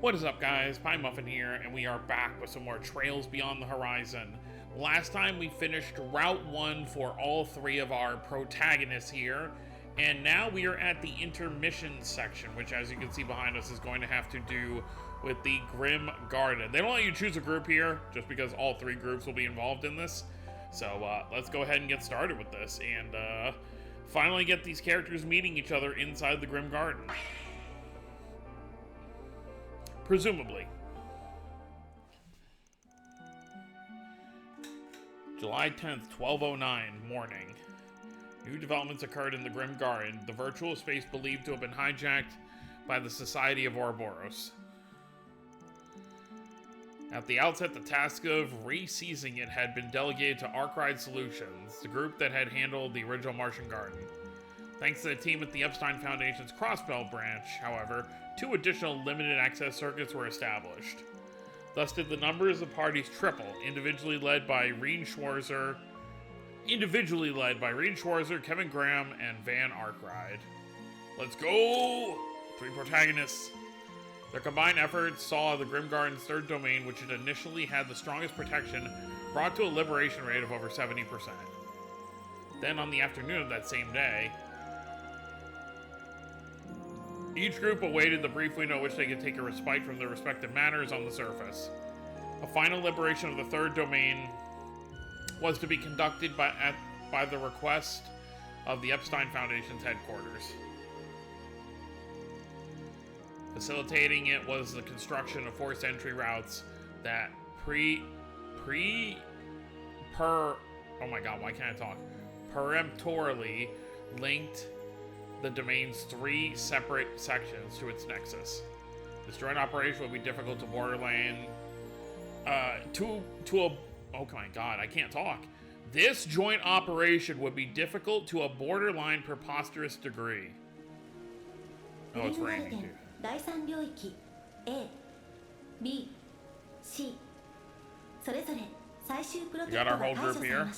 What is up, guys? Pie Muffin here, and we are back with some more Trails Beyond the Horizon. Last time we finished Route 1 for all three of our protagonists here, and now we are at the intermission section, which, as you can see behind us, is going to have to do with the Grim Garden. They don't let you choose a group here, just because all three groups will be involved in this. So let's go ahead and get started with this, and finally get these characters meeting each other inside the Grim Garden. Presumably. July 10th, 12:09, morning. New developments occurred in the Grim Garden, the virtual space believed to have been hijacked by the Society of Ouroboros. At the outset, the task of re-seizing it had been delegated to Arkwright Solutions, the group that had handled the original Martian Garden. Thanks to the team at the Epstein Foundation's Crossbelt branch, however, 2 additional limited access circuits were established. Thus did the numbers of parties triple, individually led by Reed Schwarzer, Kevin Graham, and Van Arkwright. Let's go! 3 protagonists. Their combined efforts saw the Grim Garden's third domain, which had initially had the strongest protection, brought to a liberation rate of over 70%. Then on the afternoon of that same day, each group awaited the brief window in which they could take a respite from their respective matters on the surface. A final liberation of the third domain was to be conducted by the request of the Epstein Foundation's headquarters. Facilitating it was the construction of forced entry routes that peremptorily linked the domain's 3 separate sections to its nexus. This joint operation would be difficult to borderline. Oh my god, I can't talk. This joint operation would be difficult to a borderline preposterous degree. Oh, it's raining too. We got our whole group here.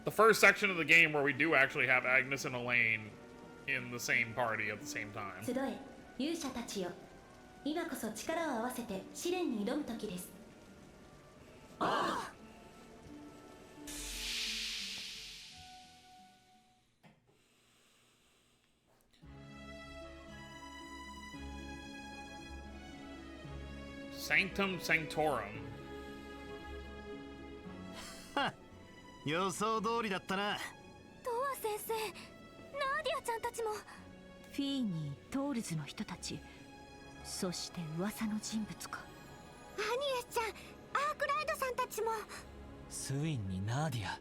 The first section of the game where we do actually have Agnes and Elaine in the same party at the same time. Sanctum Sanctorum. 予想通りだったな。トワ先生、ナーディアちゃんたちも。フィーニー、トールズの人たち、そして噂の人物か。アニエスちゃん、アークライドさんたちも。スウィンにナーディア、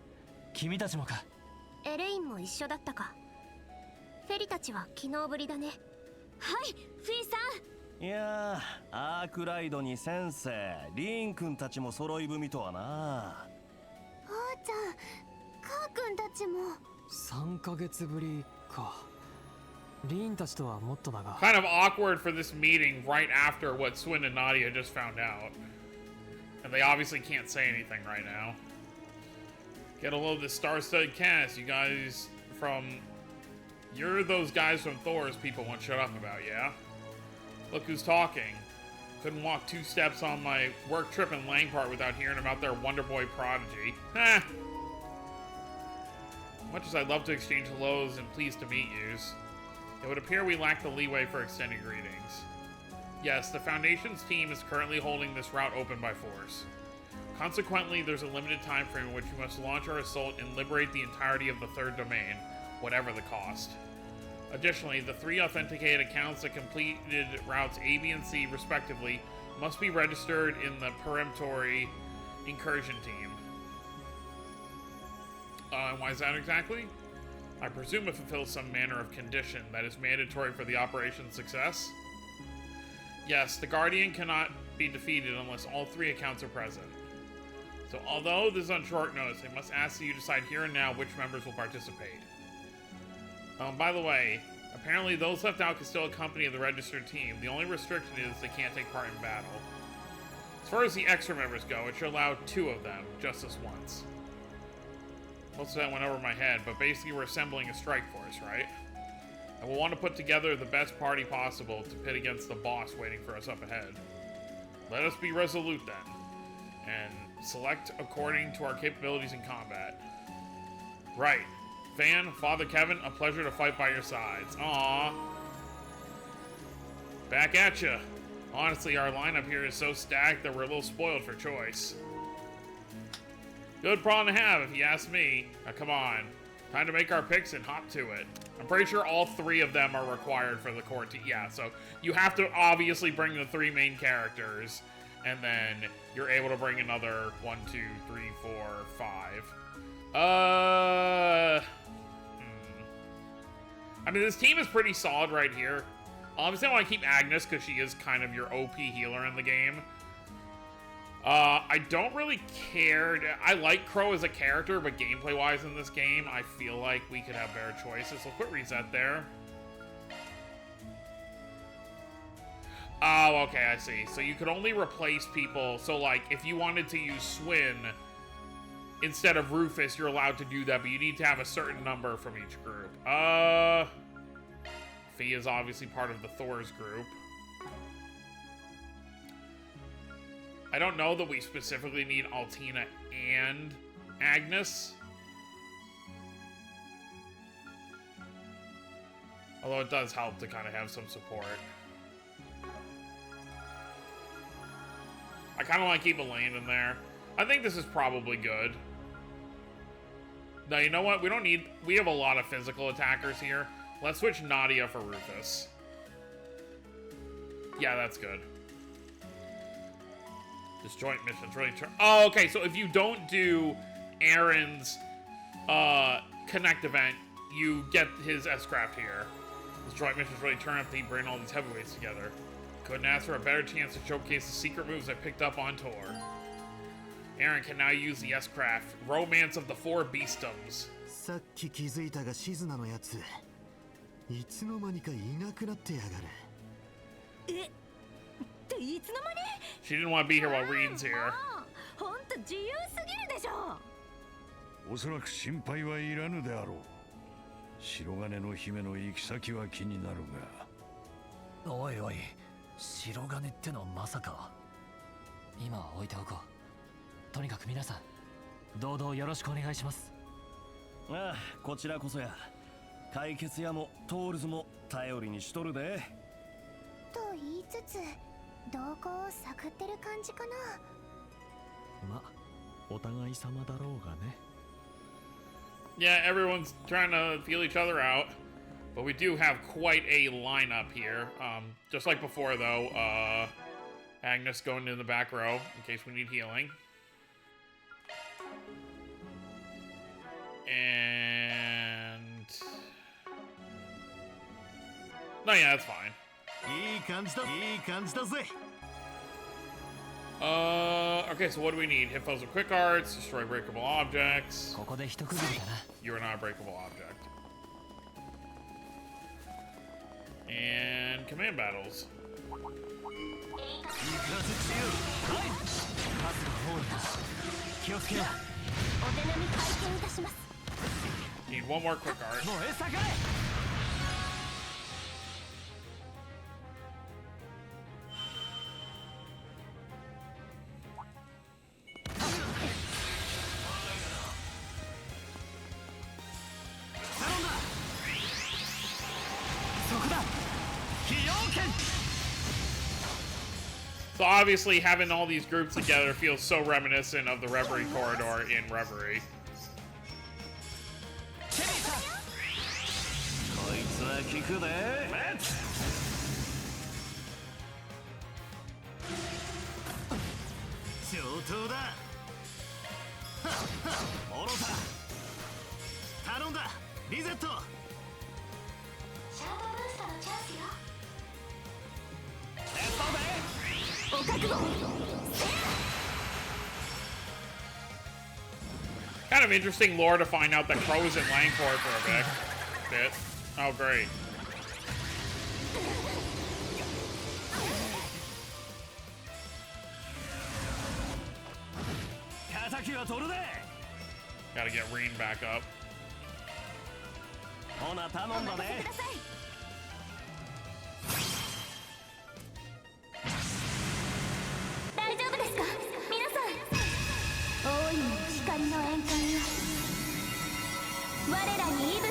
君たちもか。エレインも一緒だったか。フェリたちは昨日ぶりだね。はい、フィーさん。いやー、アークライドに先生、リーン君たちも揃い踏みとはな。あーちゃん、カー君たちも。3ヶ月ぶりか。リーンたちとはもっとだが。Kind of awkward for this meeting right after what Swin and Nadia just found out. And they obviously can't say anything right now. Get a load of the star-studded cast, you guys from... You're those guys from Thor's people won't shut up about, yeah? Look who's talking. Couldn't walk 2 steps on my work trip in Langpart without hearing about their Wonder Boy prodigy. Ha! Much as I'd love to exchange hellos and pleased to meet yous, it would appear we lack the leeway for extended greetings. Yes, the Foundation's team is currently holding this route open by force. Consequently, there's a limited time frame in which we must launch our assault and liberate the entirety of the third domain, whatever the cost. Additionally, the 3 authenticated accounts that completed routes A, B, and C, respectively, must be registered in the peremptory incursion team. And why is that exactly? I presume it fulfills some manner of condition that is mandatory for the operation's success? Yes, the Guardian cannot be defeated unless all 3 accounts are present. So although this is on short notice, I must ask that you decide here and now which members will participate. By the way, apparently those left out can still accompany the registered team. The only restriction is they can't take part in battle. As far as the extra members go, it should allow 2 of them, just this once. Most of that went over my head, but basically we're assembling a strike force, right? I will want to put together the best party possible to pit against the boss waiting for us up ahead. Let us be resolute then, and select according to our capabilities in combat. Right. Van, Father Kevin, a pleasure to fight by your sides. Aww. Back at ya. Honestly, our lineup here is so stacked that we're a little spoiled for choice. Good problem to have, if you ask me. Now, come on. Time to make our picks and hop to it. I'm pretty sure all 3 of them are required for the core team. Yeah, so you have to obviously bring the 3 main characters, and then you're able to bring another 1, 2, 3, 4, 5. I mean, this team is pretty solid right here. Obviously, I want to keep Agnes because she is kind of your OP healer in the game. I don't really care. I like Crow as a character, but gameplay-wise in this game, I feel like we could have better choices. So quit reset there. Oh, okay, I see. So you could only replace people. So, like, if you wanted to use Swin instead of Rufus, you're allowed to do that, but you need to have a certain number from each group. Fee is obviously part of the Thor's group. I don't know that we specifically need Altina and Agnes. Although it does help to kind of have some support. I kind of want to keep Elaine in there. I think this is probably good. No, you know what? We don't need... We have a lot of physical attackers here. Let's switch Nadia for Rufus. Yeah, that's good. Disjoint missions really oh, okay, so if you don't do Aaron's Connect event, you get his S-Craft here. Disjoint missions really turn up the bring all these heavyweights together. Couldn't ask for a better chance to showcase the secret moves I picked up on tour. Aaron can now use the S-Craft, Romance of the Four Beastums. さっき気づいたがシズナのやついつの間にかいなくなってやがるえっていつの間に She didn't want to be here while Reen's here. ほんと自由すぎるでしょおそらく心配はいらぬであろう白金の姫の行き先は気になるがおいおい白金ってのはまさか今は置いておこうとにかく皆さん堂々よろしくお願いしますああこちらこそや解決屋もトールズも頼りにしとるでと言いつつ動向を探ってる感じかなまお互い様だろうがね Yeah, everyone's trying to feel each other out. But we do have quite a lineup here. Just like before, though, Agnes going in the back row in case we need healing. And... No, yeah, that's fine. いい感じだぜ Okay, so what do we need? Hit foes with quick arts, destroy breakable objects. ここで一区切りだな You're an unbreakable object. And command battles. パスが多いな気をつけよお手並み拝見いたします Need one more quick art. うもう餌かい So obviously having all these groups together feels so reminiscent of the Reverie corridor in Reverie. こいつは効くで上等だオロタ頼んだリゼットシャードブーストのチャンスよお覚悟 Kind of interesting lore to find out that Crow was in Langford for a bit. Oh, great. Gotta get Reen back up. ほな頼んだね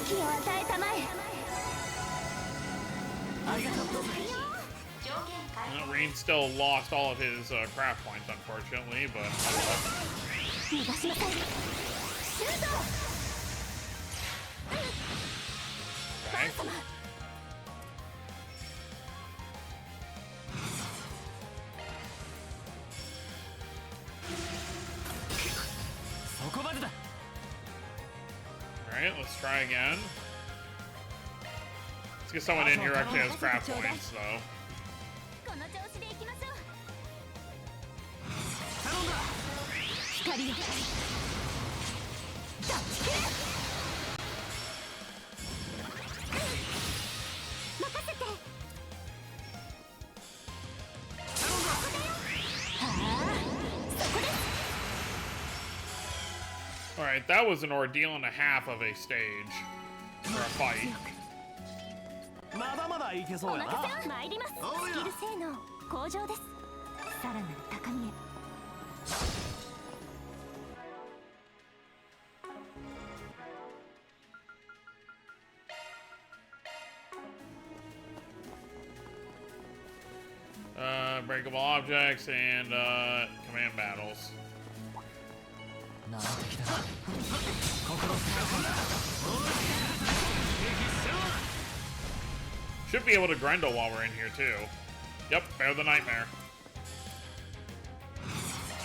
気を与えたまえ。ありがとう。Rain still lost all of his craft points, unfortunately, but 逃がしません。シュート。okay. そこまでだ。 Alright, let's try again. Let's get someone in here who actually has craft points, though. この調子でいきましょう。光を。任せて。Alright, that was an ordeal and a half of a stage for a fight. まだまだいけそおうやな。任せを参ります。スキル性能向上です。さらなる高みへ。Breakable objects and command battles. 難敵だ。心を使うか。 Should be able to Grendel while we're in here too. Yep, bear the nightmare.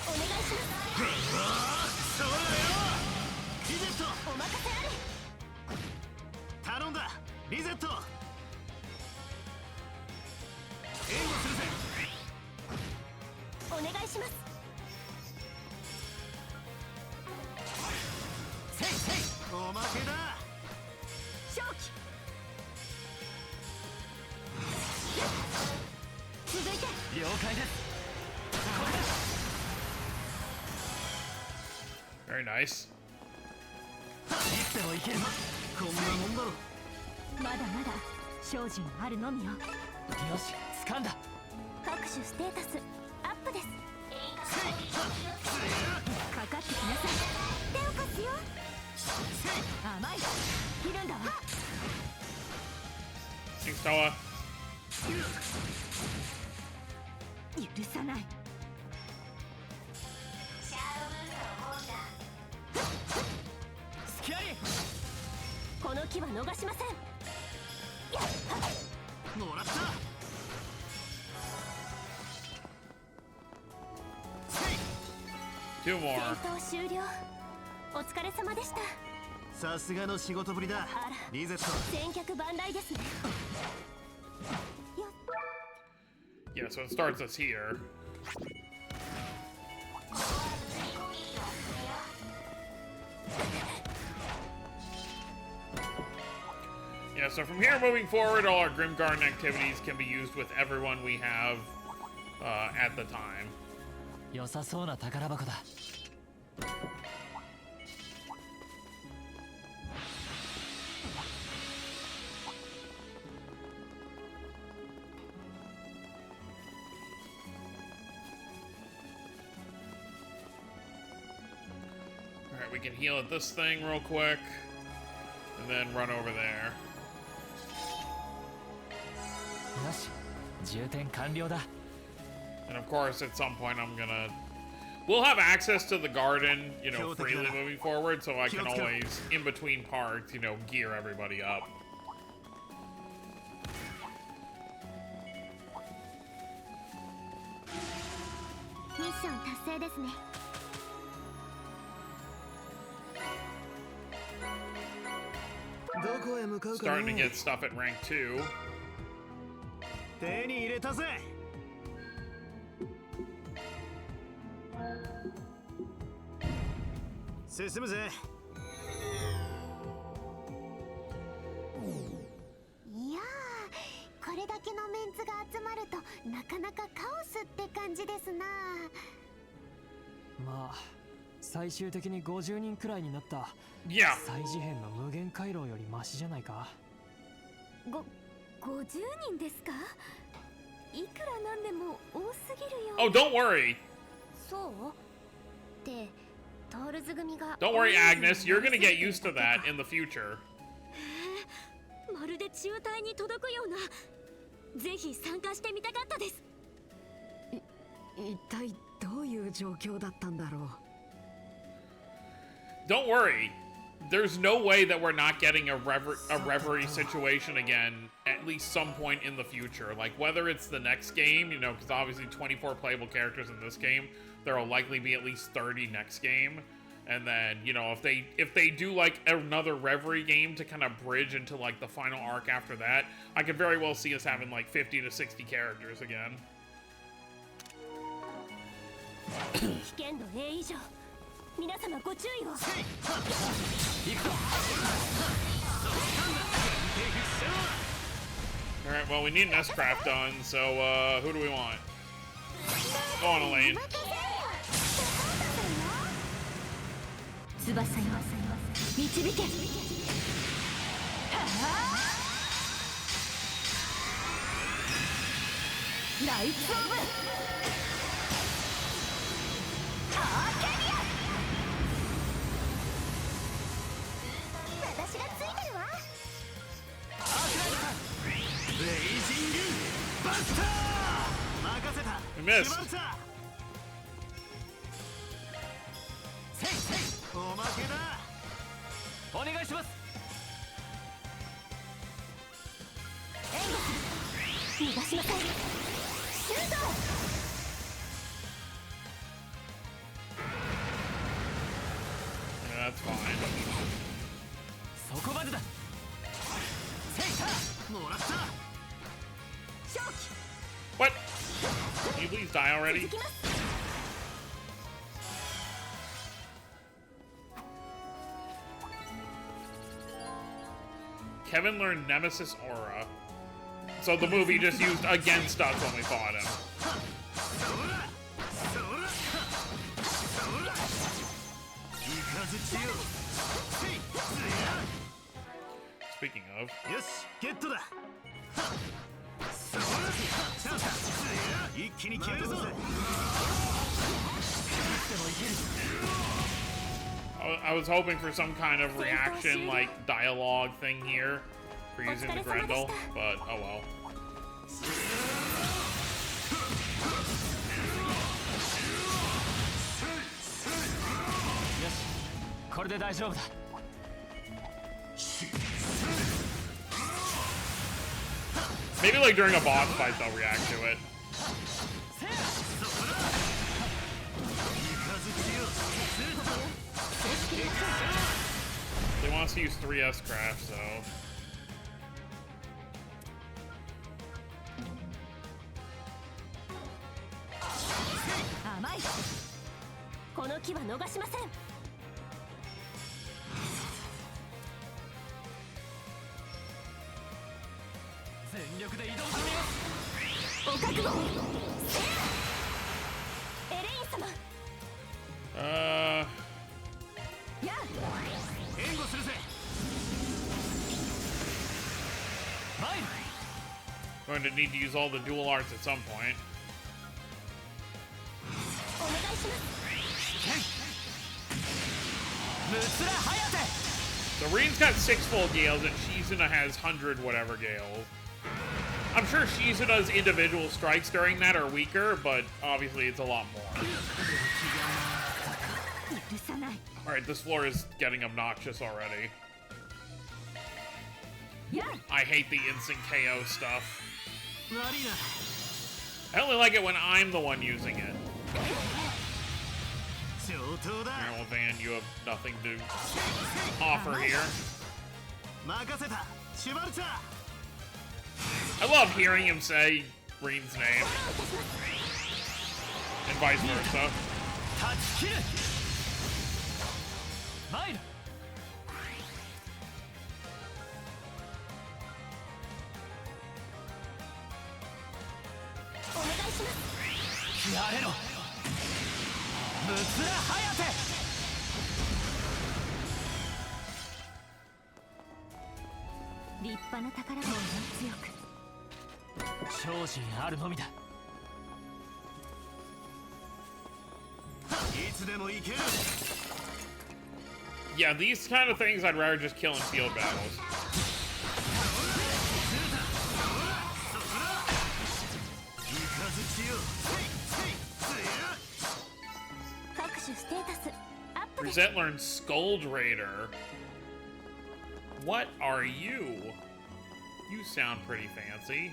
お願いします。そうだよ。リゼット。お任せあれ。頼んだ。リゼット。援護するぜ。お願いします。せいせい。おまけだ。勝機。続いて。了解です。 Very nice. いつでもいける。こんなもんだろ。まだまだ精進あるのみよ。よし、掴んだ。各種ステータスアップです。かかってきなさい。手を貸すよ。甘い。切るんだわ。 Thanks, Toa. 許さない。スキャリー。この木は逃しません。もらった。 Two more. 戦闘終了。お疲れ様でした。さすがの仕事ぶりだ。あら、リゼット。千客万来ですね。よっ。 Yeah, so it starts us here. Yeah, so from here moving forward, all our Grim Garden activities can be used with everyone we have at the time. 良さそうな宝箱だ。 Alright, we can heal at this thing real quick, and then run over there. よし、充填完了だ。 And of course, at some point, we'll have access to the garden, you know, Kill the freely killer. moving forward, so I can Kill the killer. always, in between parts, you know, gear everybody up. ミッション達成ですね。どこへ向かうか Starting to ね。 get stuff at rank 2. 手に入れたぜ。進むぜ。いやー、これだけのメンツが集まるとなかなかカオスって感じですな。まあ最終的に50人くらいになった Yeah. 最次編の無限回廊よりマシじゃないか。 50人ですか？いくらなんでも多すぎるよ。 Oh, don't worry. そう？で、トールズ組が Don't worry, Agnes. You're gonna get used to that in the future. まるで中隊に届くような、ぜひ参加してみたかったです。一体どういう状況だったんだろう。 Don't worry. There's no way that we're not getting a reverie situation again at least some point in the future. Like, whether it's the next game, you know, because obviously 24 playable characters in this game, there will likely be at least 30 next game. And then, you know, if they do like another reverie game to kind of bridge into like the final arc after that, I could very well see us having like 50 to 60 characters again. 危険度 A 以上、皆様ご注意を。 Alright, well, we need an S-Craft done, so, who do we want? Go on, Elaine. 翼よ、導け。ライツオブアーケリア。私がついてるわ。ブレイジングバスター任せた。 We missed. おまけだ。お願いします。逃がしません。シュート。 Yeah, that's fine. そこまでだ。もらった。 What? Can you please die already? Kevin learned Nemesis Aura. So the movie just used against us when we fought him. Speaking of, よし、ゲットだ。一気に決めるぞ。 I was hoping for some kind of reaction, like dialogue thing here for using the Grendel, but oh well. よし、これで大丈夫だ。 Maybe like during a boss fight they'll react to it. They want us to use 3S craft, so. 甘い。この木は逃しません。全力で移動してみます。お覚悟。エレイン様。やあ。援護するぜ。 Going to need to use all the dual arts at some point. お願いします。 So Reen's got 6 full Gales and Shizuna has 100 whatever Gales. I'm sure Shizuna's individual strikes during that are weaker, but obviously it's a lot more. Alright, this floor is getting obnoxious already. I hate the instant KO stuff. I only like it when I'm the one using it. Well, Van, you have nothing to offer here. I love hearing him say Reen's name. And vice versa. Yeah, these kind of things I'd rather just kill in field battles. 手ステータスアップです。 Rosette learned Scold Raider. What are you? You sound pretty fancy.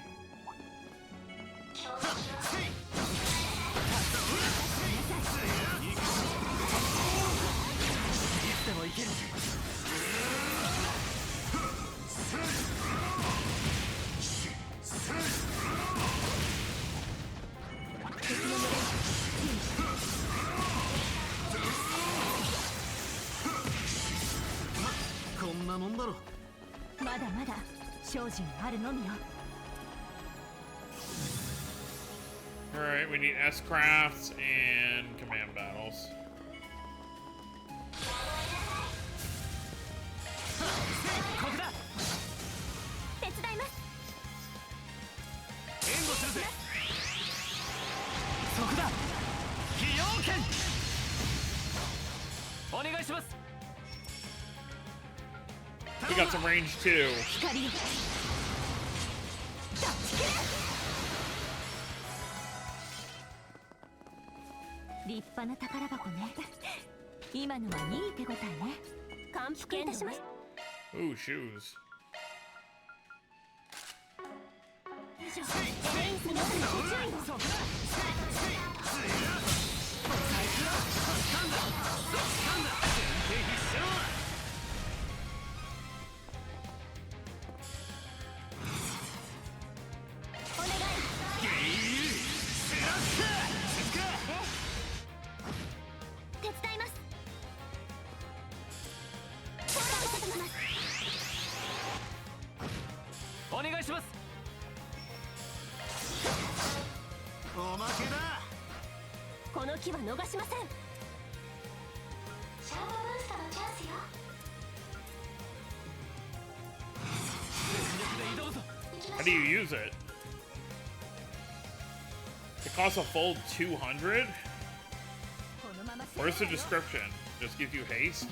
でもいける。こんなもんだろ。まだまだ精進あるのみよ。 Alright, we need S crafts and command battles. ここだ。手伝います。援護するぜ。そこだ。崎陽剣。お願いします。 We got some range too. 光よ。断ち切れ。立派な宝箱ね。今のはいい手応えね。感服いたします。 Ooh, shoes. エレインスのご注意を。お願い。手伝います。フォローいたします。お願いします。おまけだ。この木は逃しません。シャーマブースターのチャンスよ。 How do you use it? It costs a full 200? このまま Where's the description? Just gives you haste?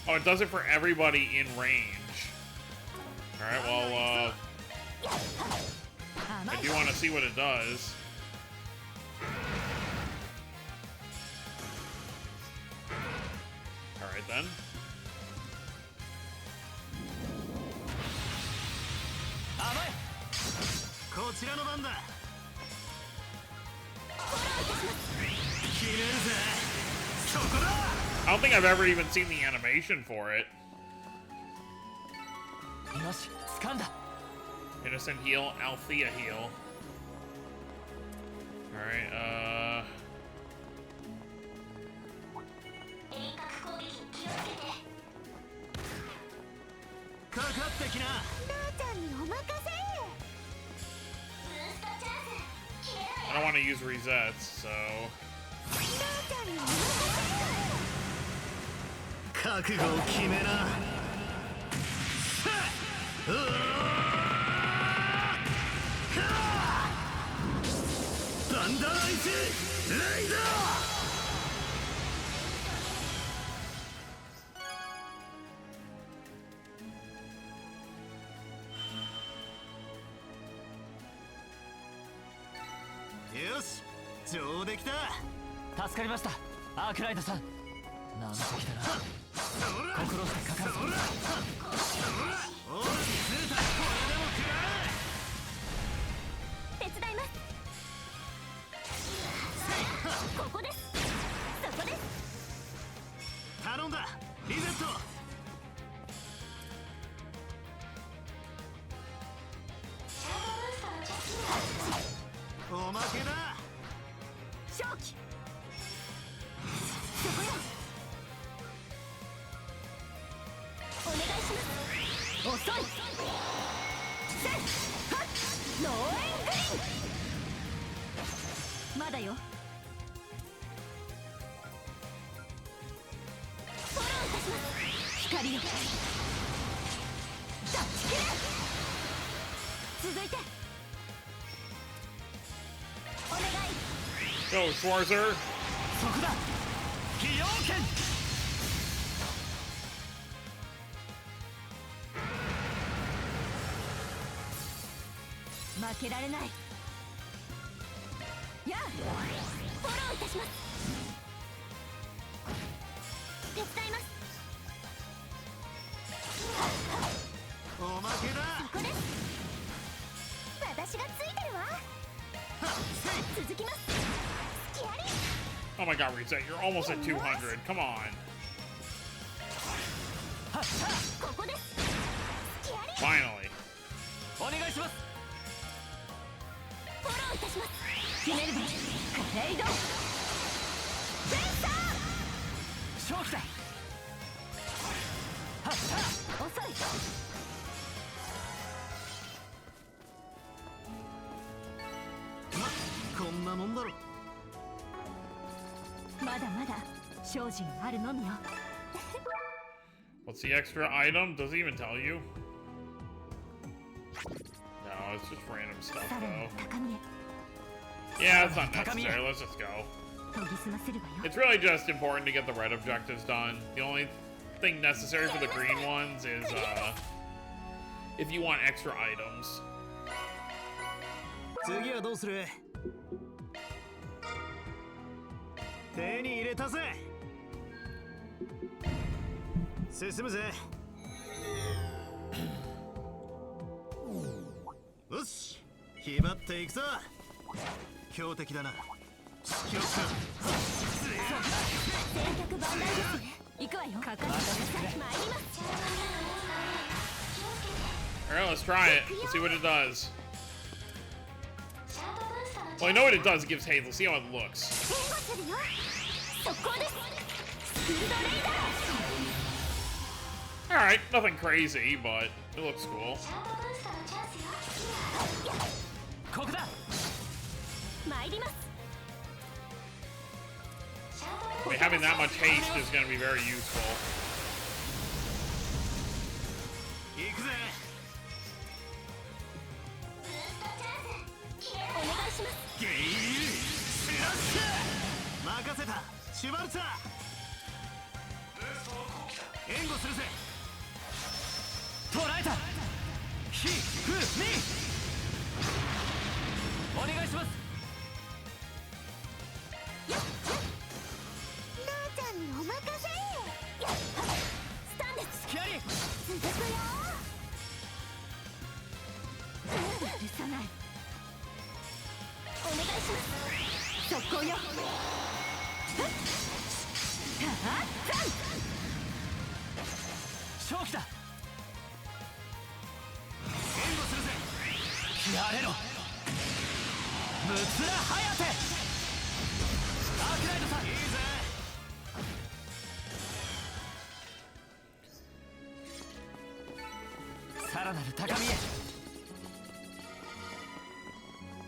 Oh, it does it for everybody in range. Alright, well, I do want to see what it does. Alright then. こちらの番だ。切れるぜ。そこだ。 I don't think I've ever even seen the animation for it. よし、掴んだ。 Innocent heal, Althea heal. Alright, 遠隔攻撃に気をつけて。かかってきな。なあちゃんにお任せ。ブーストチャンス。切れない。 I don't want to use resets, so... なあちゃんにお任せ。覚悟を決めな。サンダーアイスレイダー。よし、上出来だ。助かりました。アークライドさん。なんてきたな。心してかかるぞ。おら、スータ、これでも食らえ。手伝います。ここです。そこです。頼んだ。リゼット。シャーマブースターのチャンス。おまけだ。勝機。そこよ。お願いします。遅い。せっはっノーエングリーン。まだよ。フォローいたします。光よ。断ち切れ。続いて。お願い。 Go, Schwarzer! そこだ。崎陽剣。負けられない。やあ、フォローいたします。手伝います。おまけだ。ここです。私がついてるわ。続きます。隙あり。 Oh my god, Reset, you're almost at 200. Come on. ここです。隙あり。 Finally. お願いします。フォローいたします。決めるべ。カレイド。センサー。勝機だ。遅い。こんなもんだろ。まだまだ精進あるのみよ。 What's the extra item? Does it even tell you? No, it's just random stuff さらに though. 高みへ Yeah, it's not necessary. Let's just go. 研ぎ澄ませるわよ。 It's really just important to get the red objectives done. The only thing necessary for the green ones is if you want extra items. 次はどうする？手に入れたぜ。進むぜ。よし、気張っていくぞ。強敵だな。気をつけろ。先客万来ですね。行くわよ。かかってください。参ります。 Alright, let's try it. Let's see what it does. Well, I know what it does. It gives haze. Let's see how it looks. 援護するよ。速攻です。スピードレイダー。 Alright, nothing crazy, but it looks cool. ここだ。参ります。 I mean, having that much haste is going to be very useful. 行くぜ。お願いします。ゲイルシラッシャー。任せた。シュバルツァー。援護するぜ。捉えた。ヒフミ。お願いします。なあちゃんにお任せ。スタンです。隙あり。続くよ。許さない。お願いします。速攻よ。勝機だ。援護するぜ。やれろ。ムツラハヤテ。アークライドさん。いいぜ。さらなる高みへ。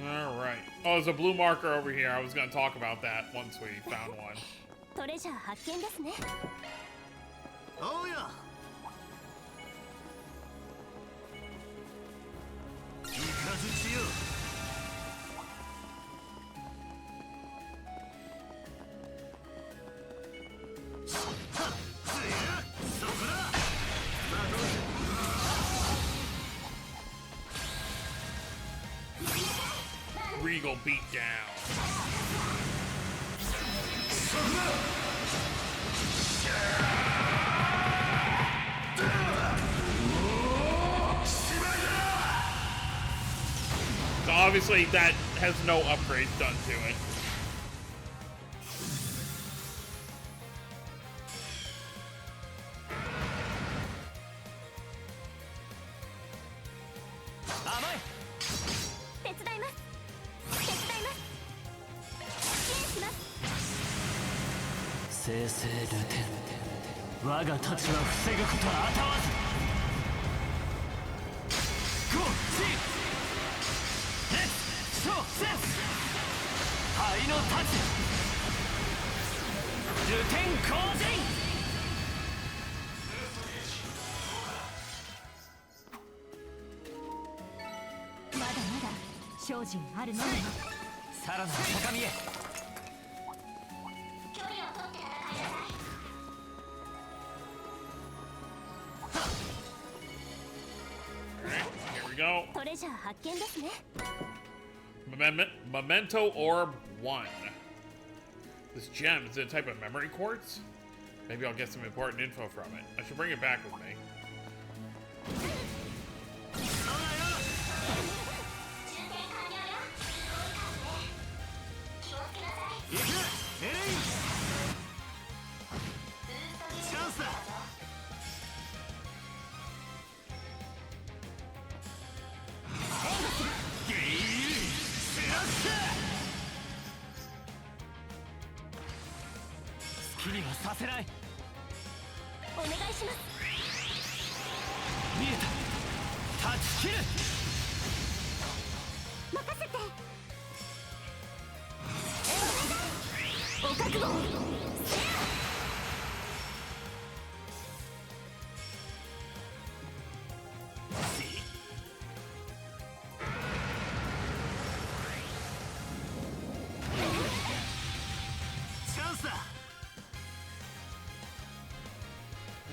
Alright. Oh, there's a blue marker over here. I was going to talk about that once we found one. トレジャー発見ですね。おうよ。イカズチよ。そこだ。 Regal beatdown. So obviously that has no upgrades done to it. Garten. 我がたちは防ぐことはあたわず。ゴーシーレッツショーセンス灰の太刀ルテン光人。まだまだ精進あるのみ。さらなる高みへ。距離を取って戦いなさい。 Alright, here we go. トレジャー発見ですね。 Memento Orb 1. This gem, is it a type of memory quartz? Maybe I'll get some important info from it. I should bring it back with me.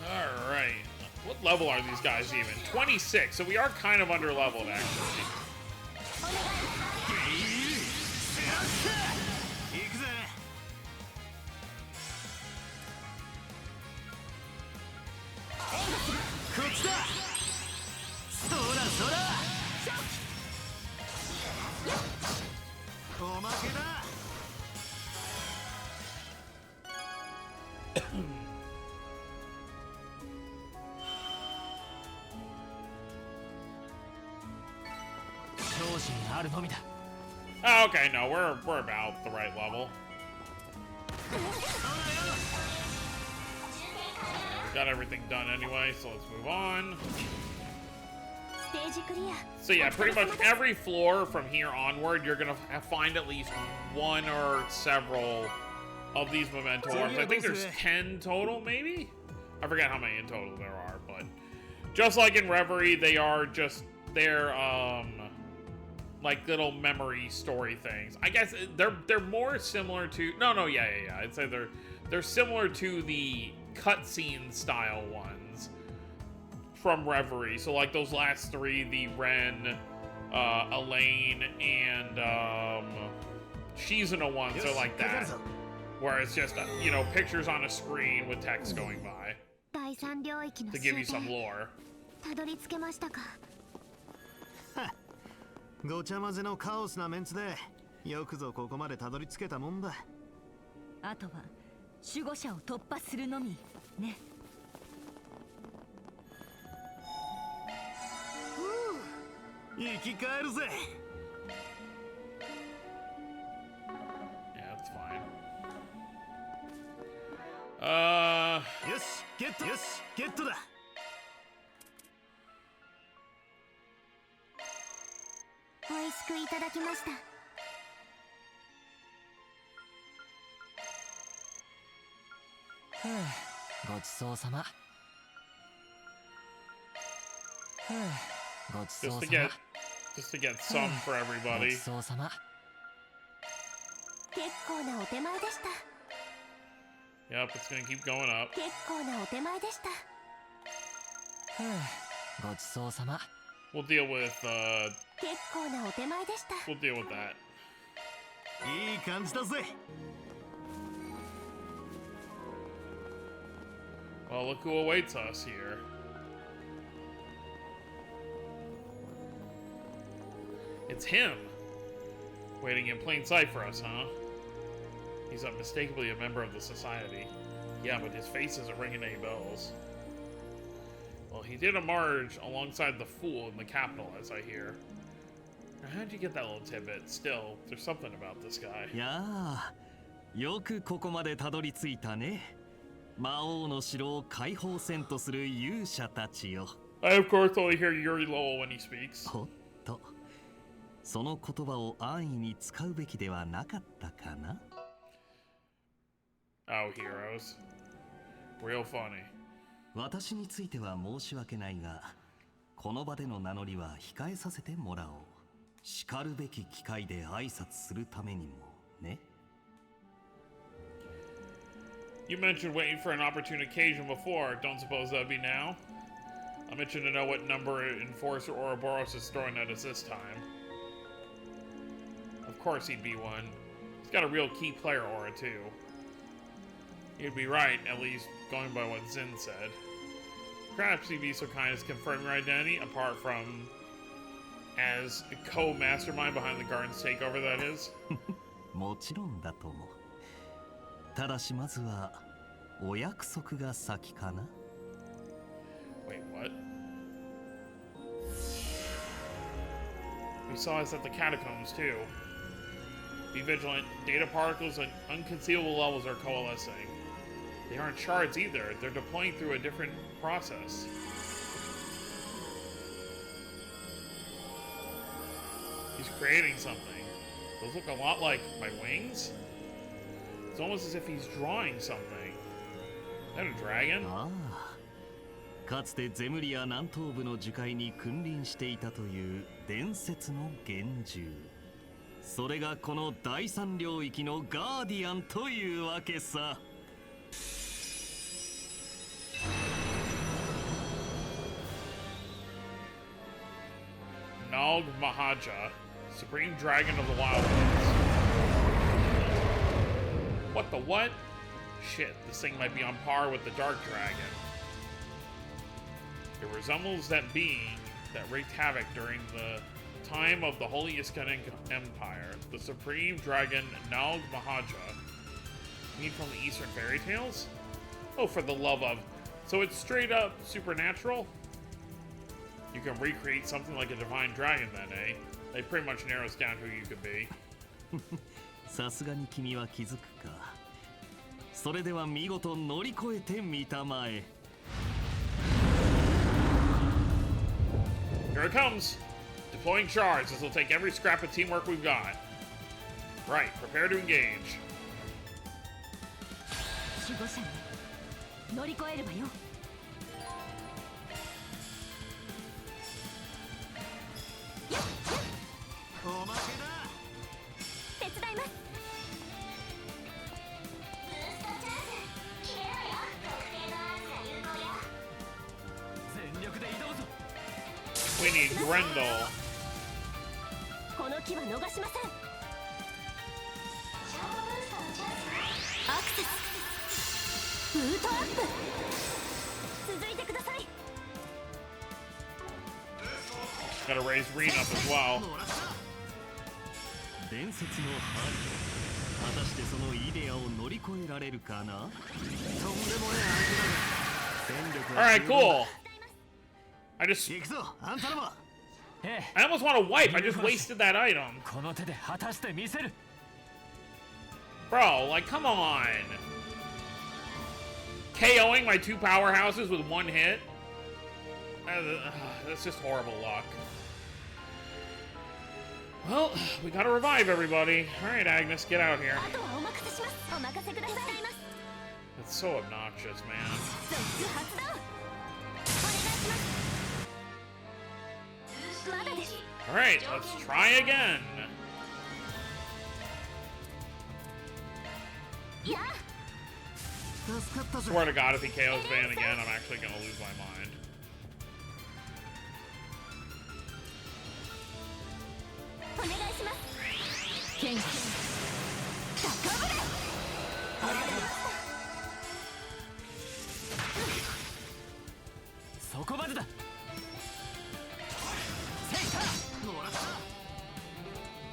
Alright. What level are these guys even? 26, so we are kind of under leveled actually. Oh, okay, no, we're about the right level. Got everything done anyway, so let's move on. So yeah, pretty much every floor from here onward, you're gonna find at least one or several of these memento orbs. I think there's 10 total, maybe? I forget how many in total there are, but just like in Reverie, they're like little memory story things. I guess they're more similar to yeah. I'd say they're similar to the cutscene style ones from Reverie. So like those last three, the Ren, Elaine, and Shizuna ones are like that, where it's just pictures on a screen with text going by to give you some lore. ごちゃ混ぜのカオスなメンツでよくぞここまでたどり着けたもんだ。あとは守護者を突破するのみね。生き返るぜ。 Yeah, that's fine. よし、ゲット。よし、ゲットだ。 美味しくいただきました。ごちそうさま。ごちそうさま。Just to get some for everybody. ごちそうさま。結構なお手前でした。 Yep, it's gonna keep going up. 結構なお手前でした。ごちそうさま。 We'll deal with 結構なお手前でした。 we'll deal with that. いい感じだぜ。 Well, look who awaits us here. It's him, waiting in plain sight for us, huh? He's unmistakably a member of the society. Yeah, but his face isn't ringing any bells. Well, he did emerge alongside the fool in the capital, as I hear. Now, how'd you get that little tidbit? Still, there's something about this guy. いやあ、よくここまでたどり着いたね。魔王の城を解放せんとする勇者たちよ。I, of course, only hear Yuri Lowell when he speaks. ほっと、その言葉を安易に使うべきではなかったかな。Oh, heroes. Real funny. 私については申し訳ないが、この場での名乗りは控えさせてもらおう。しかるべき機会で挨拶するためにもね。You mentioned waiting for an opportune occasion before. Don't suppose that'd be now? I'm itching to know what number Enforcer Ouroboros is throwing at us this time. Of course he'd be one. He's got a real key player aura too. You'd be right, at least going by what Zin said. Perhaps he'd be so kind as to confirm your identity, apart from as a co-mastermind behind the Garden's takeover, that is. もちろんだと思う。ただしまずはお約束が先かな。Wait, what? We saw us at the catacombs, too. Be vigilant. Data particles at unconceivable levels are coalescing. They aren't shards either. They're deploying through a different process. He's creating something. Those look a lot like my wings. It's almost as if he's drawing something. Is that a dragon? ああ、かつてゼムリア南東部の樹海に君臨していたという伝説の幻獣。それがこの第三領域のガーディアンというわけさ。Nalg Mahaja, Supreme Dragon of the Wildlands. What the what? Shit, this thing might be on par with the Dark Dragon. It resembles that being that wreaked havoc during the time of the Holy Iskanen Empire. The Supreme Dragon Nalg Mahaja. Mean from the Eastern fairy tales? Oh, for the love of... So it's straight up supernatural? You can recreate something like a divine dragon then, eh? That pretty much narrows down who you could be. さすがに君は気づくか。それでは見事乗り越えてみたまえ。Here it comes! Deploying shards. This will take every scrap of teamwork we've got. Right, prepare to engage. 守護者に乗り越えればよ。おまけだ。手伝います。全力で移動ぞ。 We need Grendel. この木は逃しません。アクセスブートアップ。続いてください。 Gotta raise Reen up as well. 伝説のハー果たしてそのイデアを乗り越えられるかな。とんでもねえ Alright, cool. I 行くぞ、あんたらも。I almost want to wipe. I just wasted that item. この手で果たしてみせる。 Bro, like, come on. KOing my two powerhouses with one hit? That's just horrible luck. Well, we gotta revive everybody. Alright, Agnes, get out here. あとはお任せします。お任せください。 It's so obnoxious, man. 続発動。お願いします。まだです。 Alright, let's try again. いや。 助かったぜ。 Swear to God, if he KOs Van again, I'm actually gonna lose my mind. お願いします。剣士。高ぶれ。ありがとう。そこまでだ。セイカー。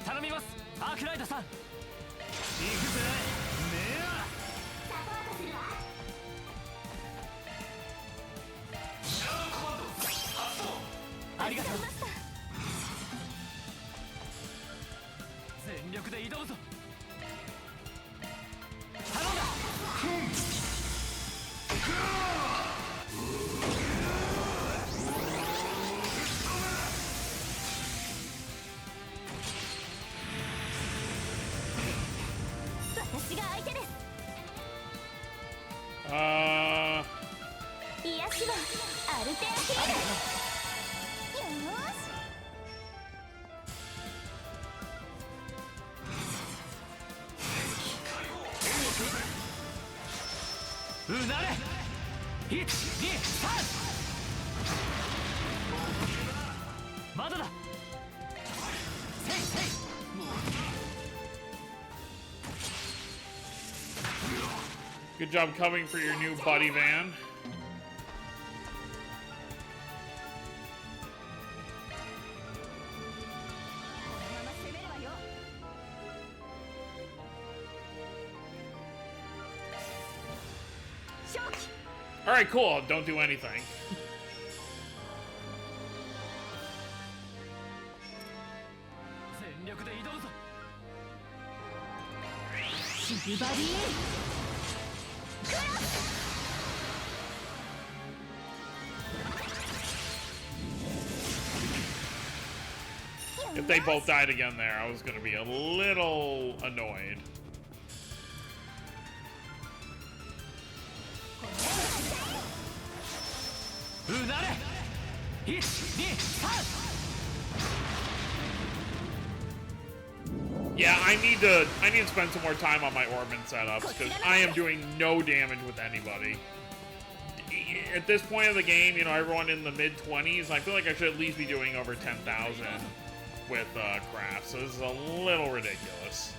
頼みます、アークライダーさん。行くぜ。ねえ。サポートするわ。ありがとう。全力で移動ぞ。頼んだ。私が相手です。癒しはアルテアヒール。よーし。うなれ。1、2、3。まだだ。せいせい。Good job coming for your new buddy van. Alright, cool. Don't do anything. If they both died again there, I was gonna be a little annoyed. Yeah, I need to spend some more time on my Orban setups because I am doing no damage with anybody. At this point of the game, you know, everyone in the mid-20s, I feel like I should at least be doing over 10,000 with crafts, so this is a little ridiculous.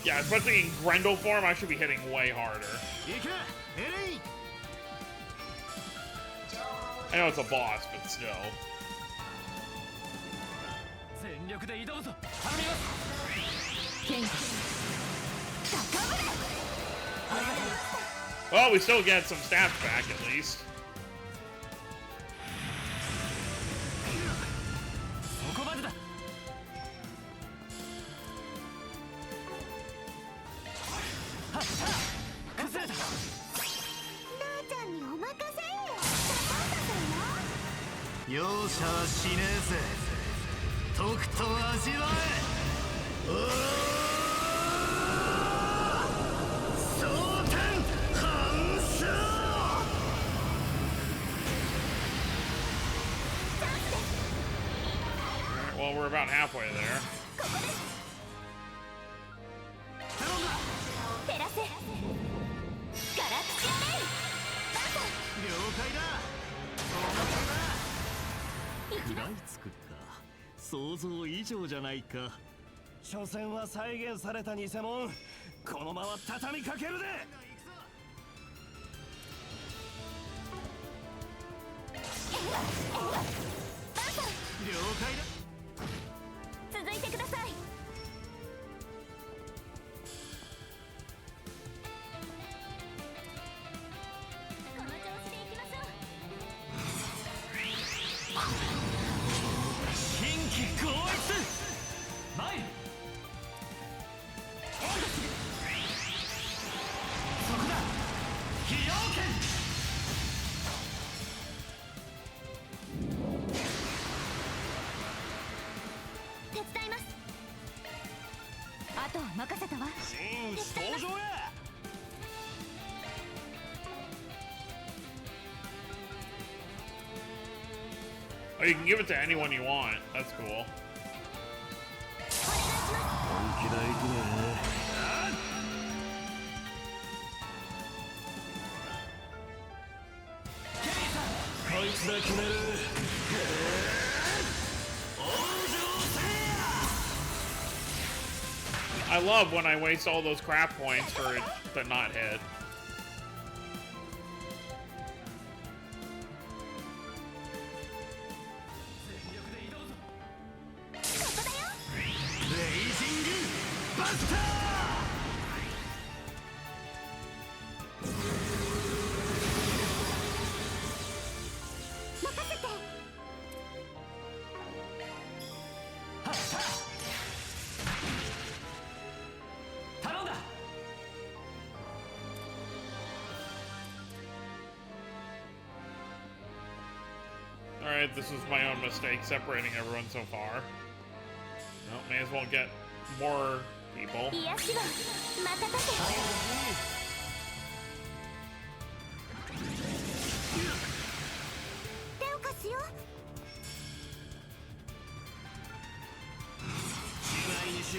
Yeah, especially in Grendel form, I should be hitting way harder. I know it's a boss, but still. Well, we still get some stats back at least. Well, we're about halfway there. Oh, you can give it to anyone you want. That's cool. I love when I waste all those craft points for it to not hit. Alright, this was my own mistake separating everyone so far. Well, may as well get more people.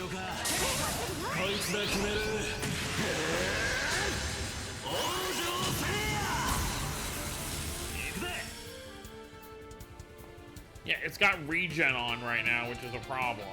ようか。こいつだ決める。往生せいや。行くぜ。 Yeah, it's got regen on right now, which is a problem.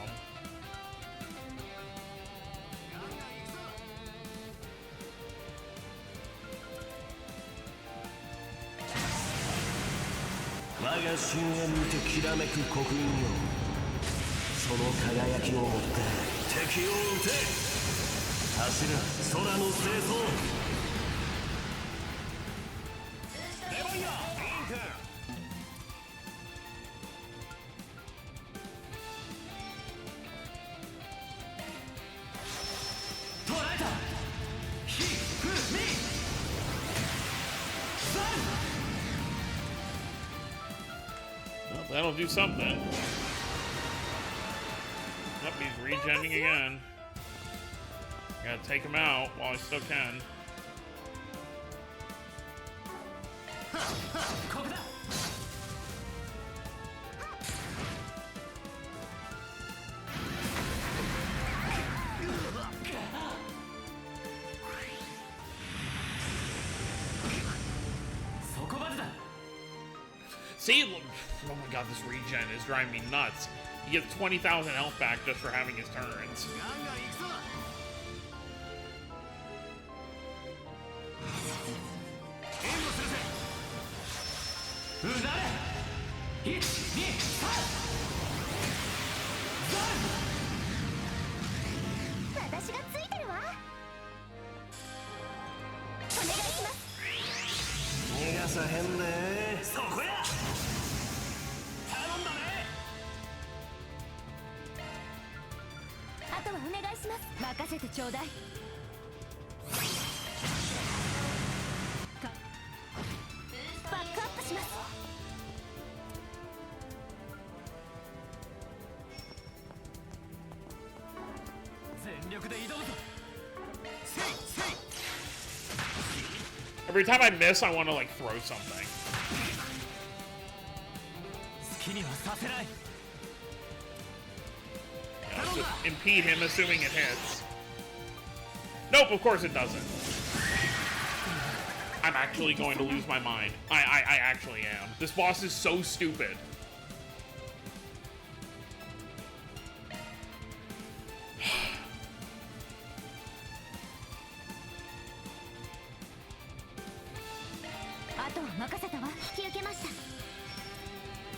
Well, that'll do something. Yep, he's regenning again. Gotta take him out while I still can. See, oh my god, this regen is driving me nuts. He gets 20,000 health back just for having his turns. Every time I miss, I want to like throw something. Yeah, just impede him, assuming it hits. Nope, of course it doesn't. I'm actually going to lose my mind. I actually am. This boss is so stupid.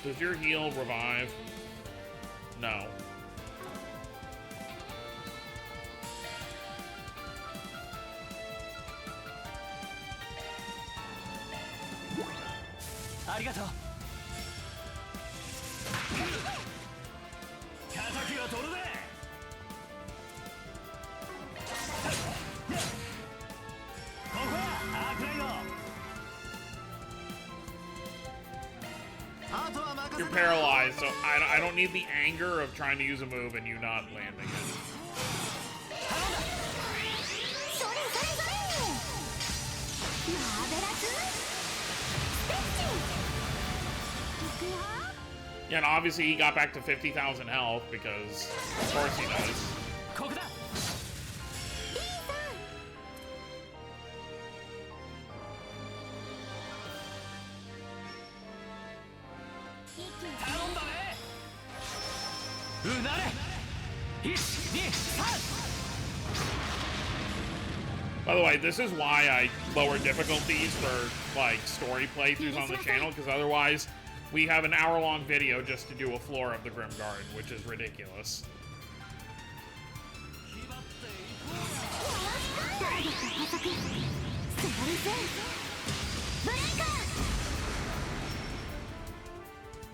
Does your heal revive? No. You're paralyzed, so I don't need the anger of trying to use a move and you not landing it. Yeah, and obviously he got back to 50,000 health because of course he does. By the way, this is why I lower difficulties for like story playthroughs on the channel, because otherwise we have an hour-long video just to do a floor of the Grim Garden, which is ridiculous.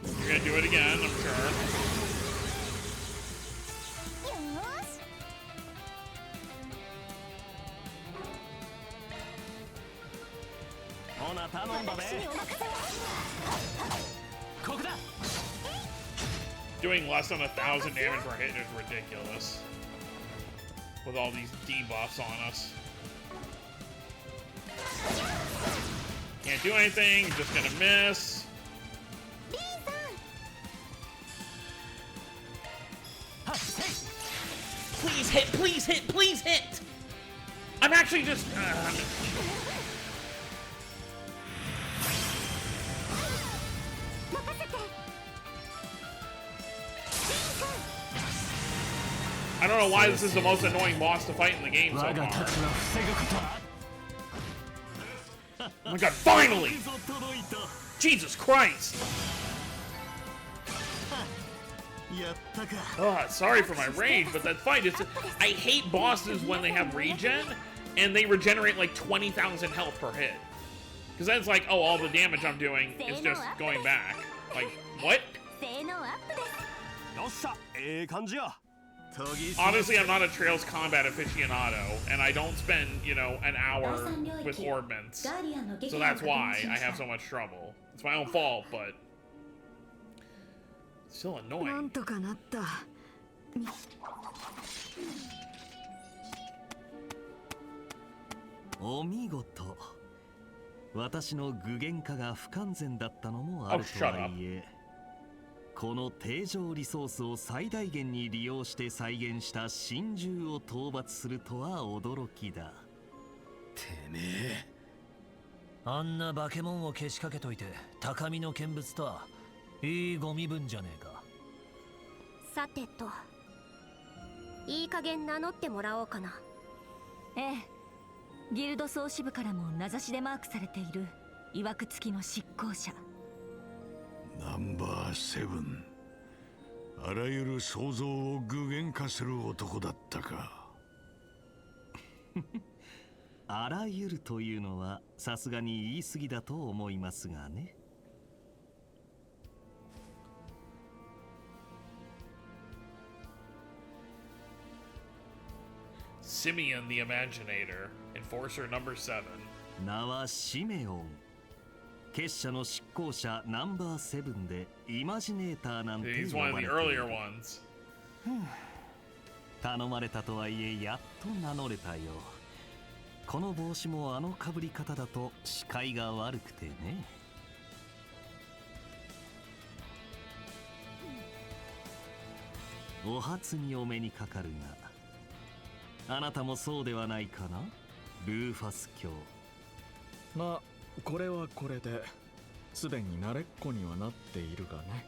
You're gonna do it again, I'm sure. Doing less than 1,000 damage per hit is ridiculous. With all these debuffs on us. Can't do anything, just gonna miss. Please hit, please hit, please hit! I'm actually just... I don't know why this is the most annoying boss to fight in the game so far. Oh my god, finally! Jesus Christ! Oh, sorry for my rage, but that fight is... I hate bosses when they have regen, and they regenerate like 20,000 health per hit. Because then it's like, oh, all the damage I'm doing is just going back. Like, what? Honestly, I'm not a Trails combat aficionado, and I don't spend, you know, an hour with ordnance. So that's why I have so much trouble. It's my own fault, but... still annoying. お見事。私の具現化が不完全だったのもあるとはいえ、この定常リソースを最大限に利用して再現した真珠を討伐するとは驚きだ。てめえ、あんな化け物をけしかけといて高みの見物とはいいご身分じゃねえか。さてと、いい加減名乗ってもらおうかな。ええ、ギルド総支部からも名指しでマークされている曰く付きの執行者。ナンバー7、あらゆる想像を具現化する男だったか。あらゆるというのはさすがに言い過ぎだと思いますがね。Simeon the Imaginator, Enforcer number 7. 名はシメオン。結社の執行者ナンバー7でイマジネーターなんて呼ばれている。頼まれたとはいえやっと名乗れたよ。この帽子もあの被り方だと視界が悪くてね。お初にお目にかかるが、あなたもそうではないかな、ルーファス卿。まあこれはこれですでに慣れっこにはなっているがね。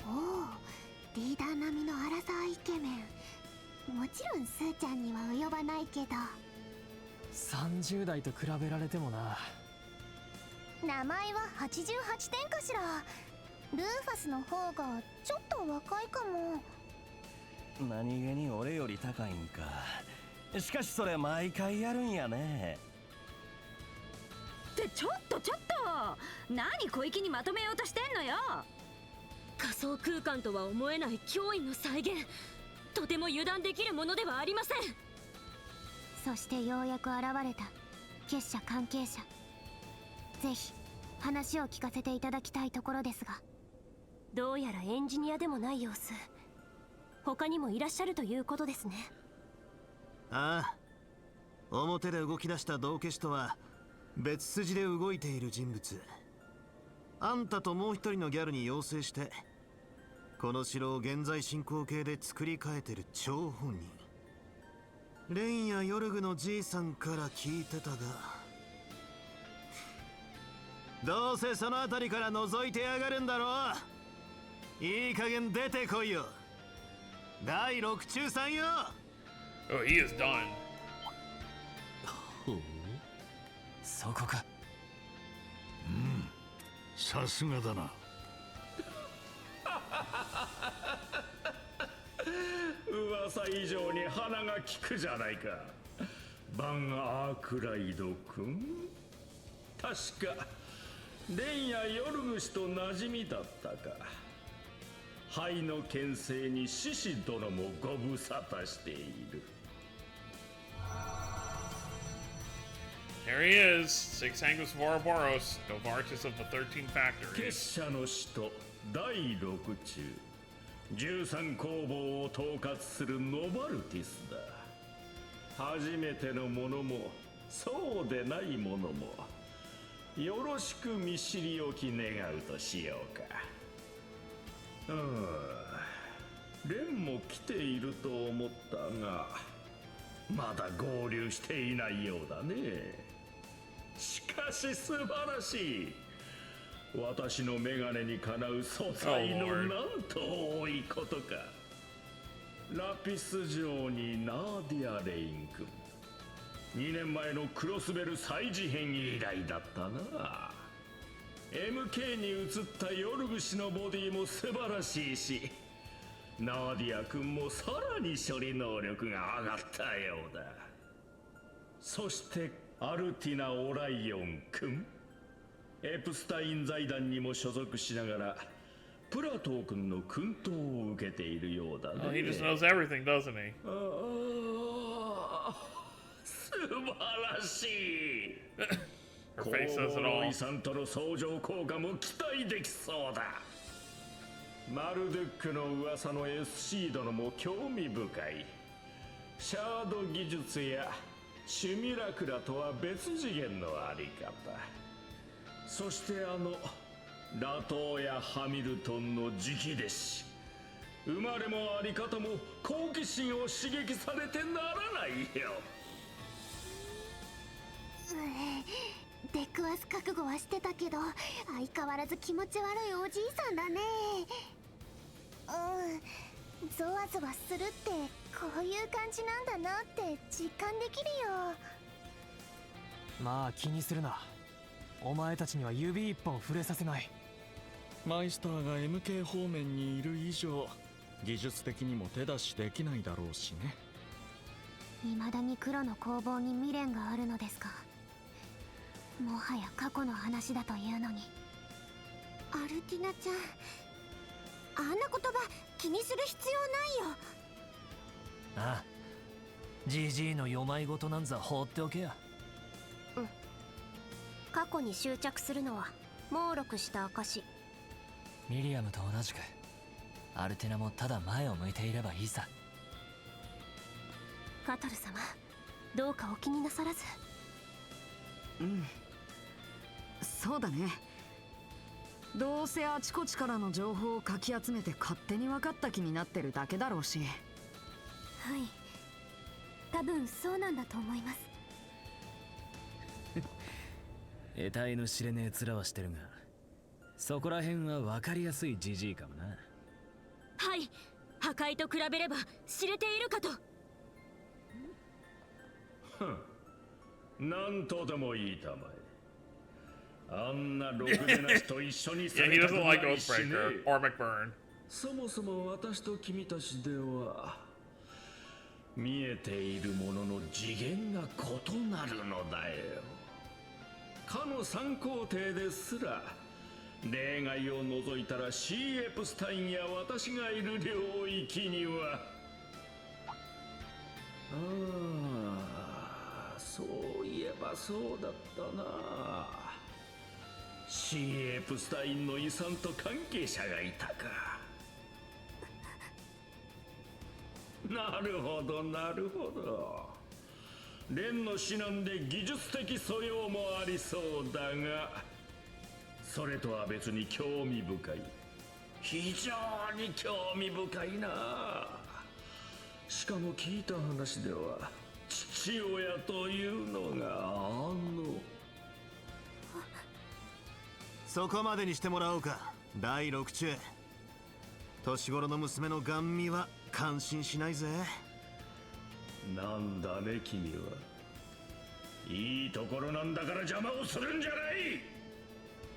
おお、リーダー並みのアラサーイケメン。もちろんスーちゃんには及ばないけど、30代と比べられてもな。名前は88点かしら。ルーファスの方がちょっと若いかも。何気に俺より高いんか。しかしそれ毎回やるんやね。ってちょっと何小粋にまとめようとしてんのよ。仮想空間とは思えない脅威の再現、とても油断できるものではありません。そしてようやく現れた結社関係者、ぜひ話を聞かせていただきたいところですが。どうやらエンジニアでもない様子。他にもいらっしゃるということですね。ああ、表で動き出した道化師とは別筋で動いている人物。あんたともう一人のギャルに要請してこの城を現在進行形で作り変えてる張本人。レンやヨルグのじいさんから聞いてたが、どうせその辺りから覗いてやがるんだろう。いい加減出てこいよ。第6中さんよ。Oh, he is done. ほう、そこか。さすがだな。噂以上に鼻が利くじゃないか、バン・アークライド君。確かレンやヨルグ氏と馴染みだったか。灰の牽制に獅子殿もご無沙汰している。There he is, Six Angus Voroboros, Novartis of the 13 Factories. 結社の使徒第6中、13工房を統括するノバルティスだ。初めてのものもそうでないものもよろしく見知りおき願うとしようか。レンも来ていると思ったが、まだ合流していないようだね。しかし素晴らしい。私のメガネにかなう素材のなんと多いことか。ラピス城にナーディア・レイン君、2年前のクロスベル再事変以来だったな。MK に移ったヨルグ氏のボディも素晴らしいし、ナーディア君もさらに処理能力が上がったようだ。そしてアルティナ・オライオン君、エプスタイン財団にも所属しながらプラトー君の薫陶を受けているようだね。Well, he just knows everything, doesn't he? 素晴らしい。Her face says it の all. 遺産との相乗効果も期待できそうだ。マルドゥックの噂の S シードのも興味深い。シャード技術やシュミラクラとは別次元のあり方。そしてラトーやハミルトンの直弟子、生まれもあり方も好奇心を刺激されてならないよ。出くわす覚悟はしてたけど、相変わらず気持ち悪いおじいさんだね。ゾワゾワするってこういう感じなんだなって実感できるよ。まあ気にするな。お前たちには指一本触れさせない。マイスターが MK 方面にいる以上、技術的にも手出しできないだろうしね。未だに黒の工房に未練があるのですか。もはや過去の話だというのに。アルティナちゃん、あんな言葉気にする必要ないよ。ああ、ジジイの世まいごとなんざ放っておけや。過去に執着するのは猛録した証。ミリアムと同じくアルテナもただ前を向いていればいいさ。カトル様、どうかお気になさらず。そうだね。どうせあちこちからの情報をかき集めて勝手に分かった気になってるだけだろうし。はい、多分そうなんだと思います。得体の知れねえ面はしてるが、そこら辺は分かりやすいジジイかもな。はい、破壊と比べれば知れているかと。なんとでもいいたまえ。あんなろくでなしと一緒に Yeah, he doesn't like Oathbreaker or McBurn. そもそも私と君たちでは見えているものの次元が異なるのだよ。かの3皇帝ですら例外を除いたら C エプスタインや私がいる領域には、そういえばそうだったな。C エプスタインの遺産と関係者がいたか。なるほどなるほど。レンの指南で技術的素養もありそうだが、それとは別に興味深い。非常に興味深いな。しかも聞いた話では父親というのがそこまでにしてもらおうか、第6中。年頃の娘のガン見は感心しないぜ。なんだね君は。いいところなんだから邪魔をするんじゃない。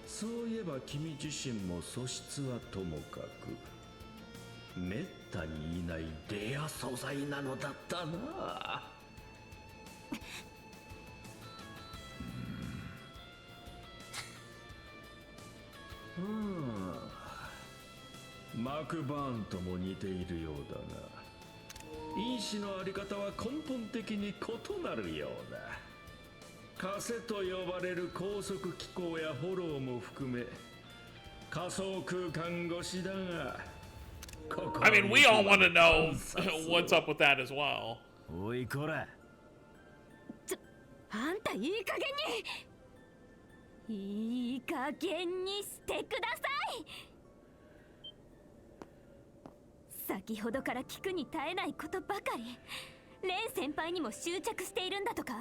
そういえば君自身も素質はともかくめったにいないレア素材なのだったな。マクバーンとも似ているようだが、因子のあり方は根本的に異なるようだ。枷と呼ばれる高速機構やフォローも含め仮想空間越しだが、 I mean, we all want to know what's up with that as well. おいこら、あんたいい加減に、いい加減にしてください。先ほどから聞くに耐えないことばかり。レン先輩にも執着しているんだとか。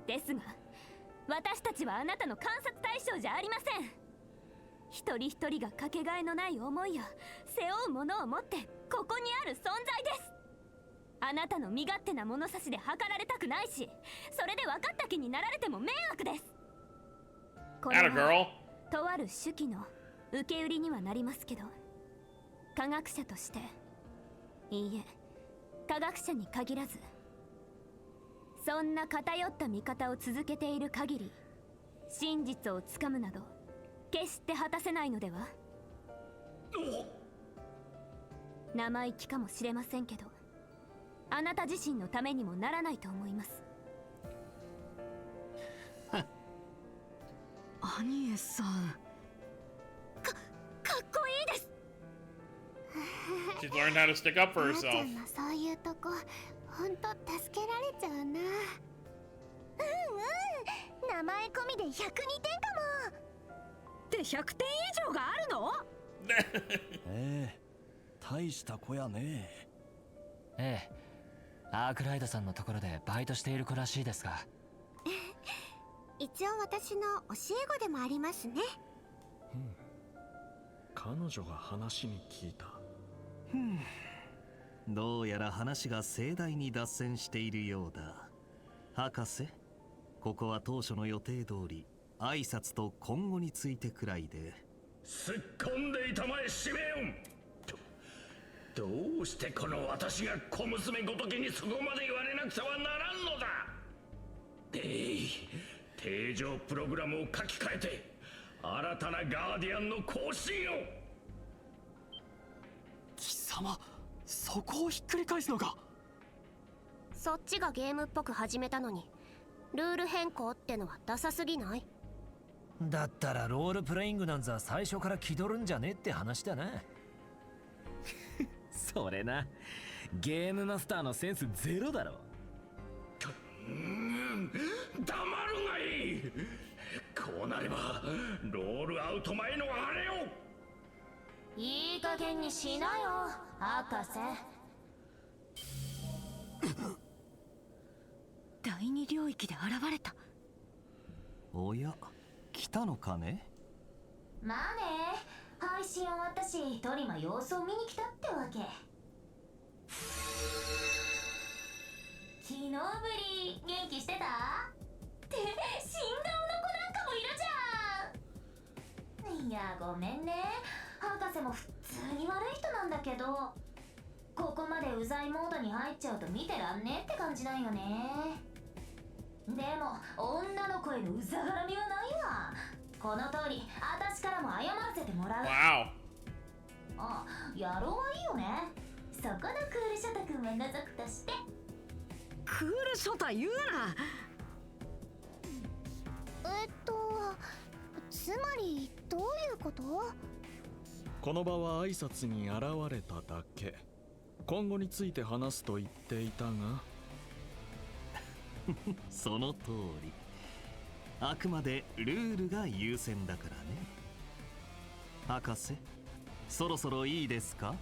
ですが私たちはあなたの観察対象じゃありません。一人一人がかけがえのない思いや背負うものを持ってここにある存在です。あなたの身勝手な物差しで測られたくないし、それで分かった気になられても迷惑です。これはとある手記の受け売りにはなりますけど、科学者として、いいえ科学者に限らず、そんな偏った見方を続けている限り真実をつかむなど決して果たせないのでは。生意気かもしれませんけど、あなた自身のためにもならないと思います。アニエさん、かっこいいです。She's learned how to stick up for あーちゃ herself. んのそういうとこ、ほんと助けられちゃうな。うんうん、名前込みで102点かも。って100点以上があるの？大した子やね。ええ、アークライドさんのところでバイトしている子らしいですが。一応私の教え子でもありますね。彼女が話に聞いた。どうやら話が盛大に脱線しているようだ。博士、ここは当初の予定通り挨拶と今後についてくらいで。すっこんでいたまえシメオン。どうしてこの私が小娘ごときにそこまで言われなくてはならんのだ。定常プログラムを書き換えて新たなガーディアンの更新を。貴様、そこをひっくり返すのか。そっちがゲームっぽく始めたのにルール変更ってのはダサすぎない？だったらロールプレイングなんざ最初から気取るんじゃねって話だな。それな、ゲームマスターのセンスゼロだろ。黙るがいい。こうなればロールアウト前のあれを。いい加減にしなよ博士。第二領域で現れた。おや、来たのかね。まあね、配信終わったしトリマ様子を見に来たってわけ。昨日ぶり元気してた？って新顔の子なんかもいるじゃん。いやごめんね、博士も普通に悪い人なんだけど、ここまでうざいモードに入っちゃうと見てらんねえって感じなんよね。でも女の子へのうざがらみはないわ。この通り私からも謝らせてもらう。 Wow. あ、野郎はいいよね。そこのクールショタ君は除くとして。クールショタ言うな。つまりどういうこと？この場は挨拶に現れただけ。今後について話すと言っていたが。その通り。あくまでルールが優先だからね。博士、そろそろいいですか？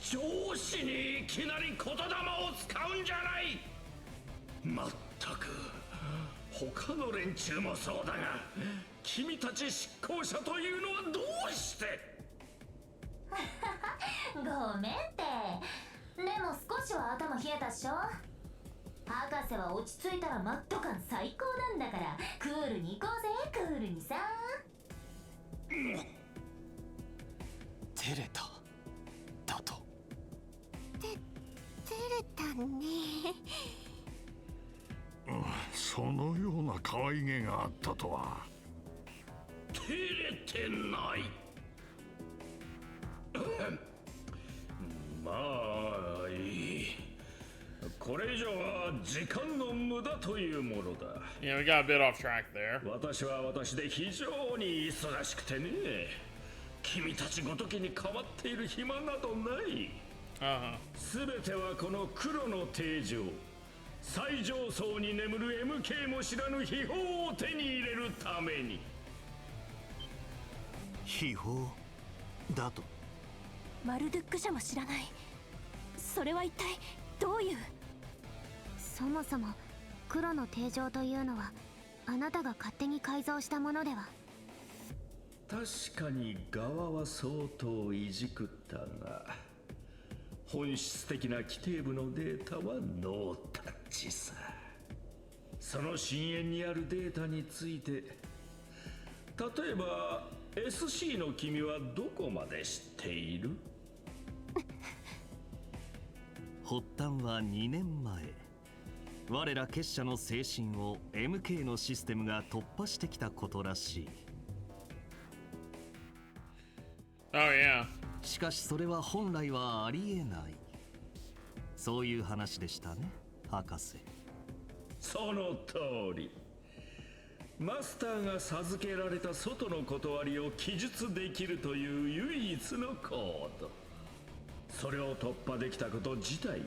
上司にいきなり言霊を使うんじゃない。まったく他の連中もそうだが、君たち執行者というのはどうして。ごめんって。でも少しは頭冷えたっしょ。博士は落ち着いたらマット感最高なんだから、クールに行こうぜ。クールにさ。照れただと。照れたね。そのような可愛げがあったとは。照れてない。まあいい。これ以上は時間の無駄というものだ。Yeah, we got a bit off track there. 私は私で非常に忙しくてね。君たちごときに変わっている暇などない。すべてはこの黒の定常、最上層に眠る MK も知らぬ秘宝を手に入れるために。秘宝だと？マルドゥック社も知らない。それは一体どういう。そもそも黒の定常というのはあなたが勝手に改造したものでは。確かに側は相当いじくったが、本質的な規定部のデータはノータッチさ。その深淵にあるデータについて、例えば SC の君はどこまで知っている？発端は2年前、我ら結社の精神を MK のシステムが突破してきたことらしい。Oh yeah. しかしそれは本来はありえない、そういう話でしたね、博士。その通り。マスターが授けられた外の断りを記述できるという唯一のコード。それを突破できたこと自体、